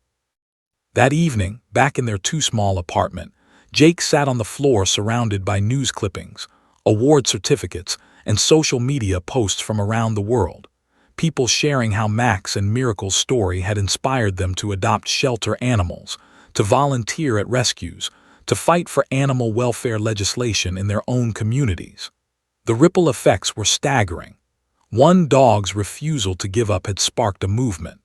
That evening, back in their too-small apartment, Jake sat on the floor surrounded by news clippings, award certificates, and social media posts from around the world, people sharing how Max and Miracle's story had inspired them to adopt shelter animals, to volunteer at rescues, to fight for animal welfare legislation in their own communities. The ripple effects were staggering. One dog's refusal to give up had sparked a movement.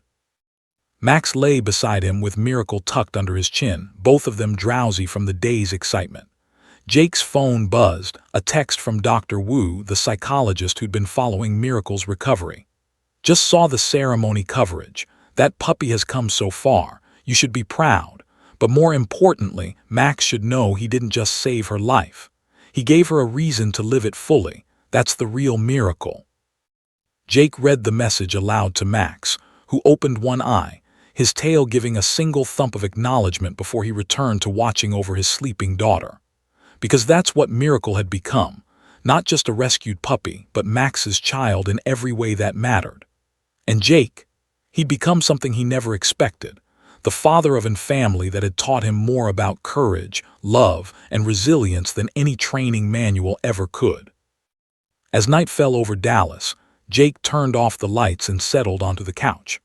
Max lay beside him with Miracle tucked under his chin, both of them drowsy from the day's excitement. Jake's phone buzzed, a text from Dr. Wu, the psychologist who'd been following Miracle's recovery. "Just saw the ceremony coverage. That puppy has come so far. You should be proud. But more importantly, Max should know he didn't just save her life. He gave her a reason to live it fully. That's the real miracle." Jake read the message aloud to Max, who opened one eye, his tail giving a single thump of acknowledgement before he returned to watching over his sleeping daughter. Because that's what Miracle had become, not just a rescued puppy, but Max's child in every way that mattered. And Jake, he'd become something he never expected, the father of a family that had taught him more about courage, love, and resilience than any training manual ever could. As night fell over Dallas, Jake turned off the lights and settled onto the couch.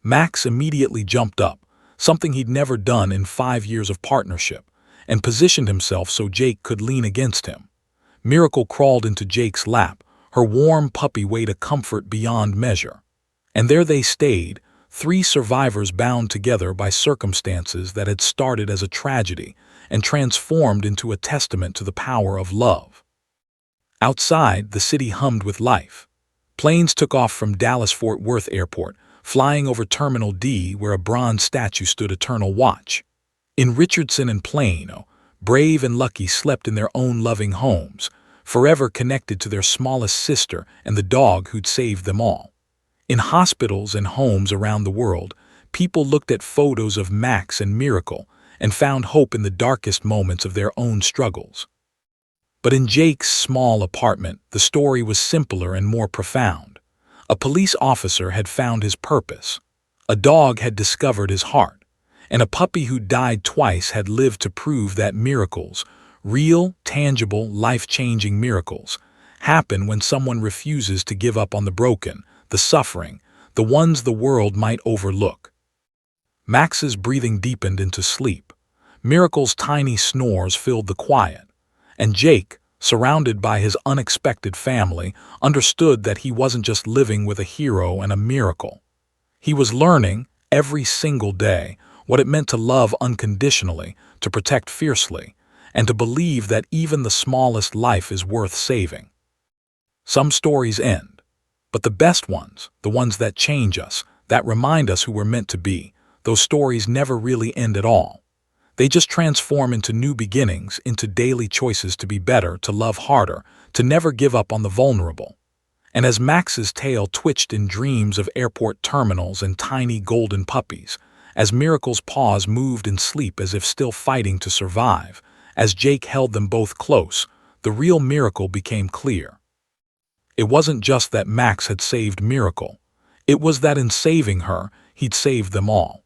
Max immediately jumped up, something he'd never done in 5 years of partnership, and positioned himself so Jake could lean against him. Miracle crawled into Jake's lap, her warm puppy weight a comfort beyond measure. And there they stayed, 3 survivors bound together by circumstances that had started as a tragedy and transformed into a testament to the power of love. Outside, the city hummed with life. Planes took off from Dallas-Fort Worth Airport, flying over Terminal D where a bronze statue stood eternal watch. In Richardson and Plano, Brave and Lucky slept in their own loving homes, forever connected to their smallest sister and the dog who'd saved them all. In hospitals and homes around the world, people looked at photos of Max and Miracle and found hope in the darkest moments of their own struggles. But in Jake's small apartment, the story was simpler and more profound. A police officer had found his purpose. A dog had discovered his heart. And a puppy who died twice had lived to prove that miracles, real, tangible, life-changing miracles, happen when someone refuses to give up on the broken, the suffering, the ones the world might overlook. Max's breathing deepened into sleep. Miracle's tiny snores filled the quiet. And Jake, surrounded by his unexpected family, understood that he wasn't just living with a hero and a miracle. He was learning, every single day, what it meant to love unconditionally, to protect fiercely, and to believe that even the smallest life is worth saving. Some stories end, but the best ones, the ones that change us, that remind us who we're meant to be, those stories never really end at all. They just transform into new beginnings, into daily choices to be better, to love harder, to never give up on the vulnerable. And as Max's tail twitched in dreams of airport terminals and tiny golden puppies, as Miracle's paws moved in sleep as if still fighting to survive, as Jake held them both close, the real miracle became clear. It wasn't just that Max had saved Miracle. It was that in saving her, he'd saved them all.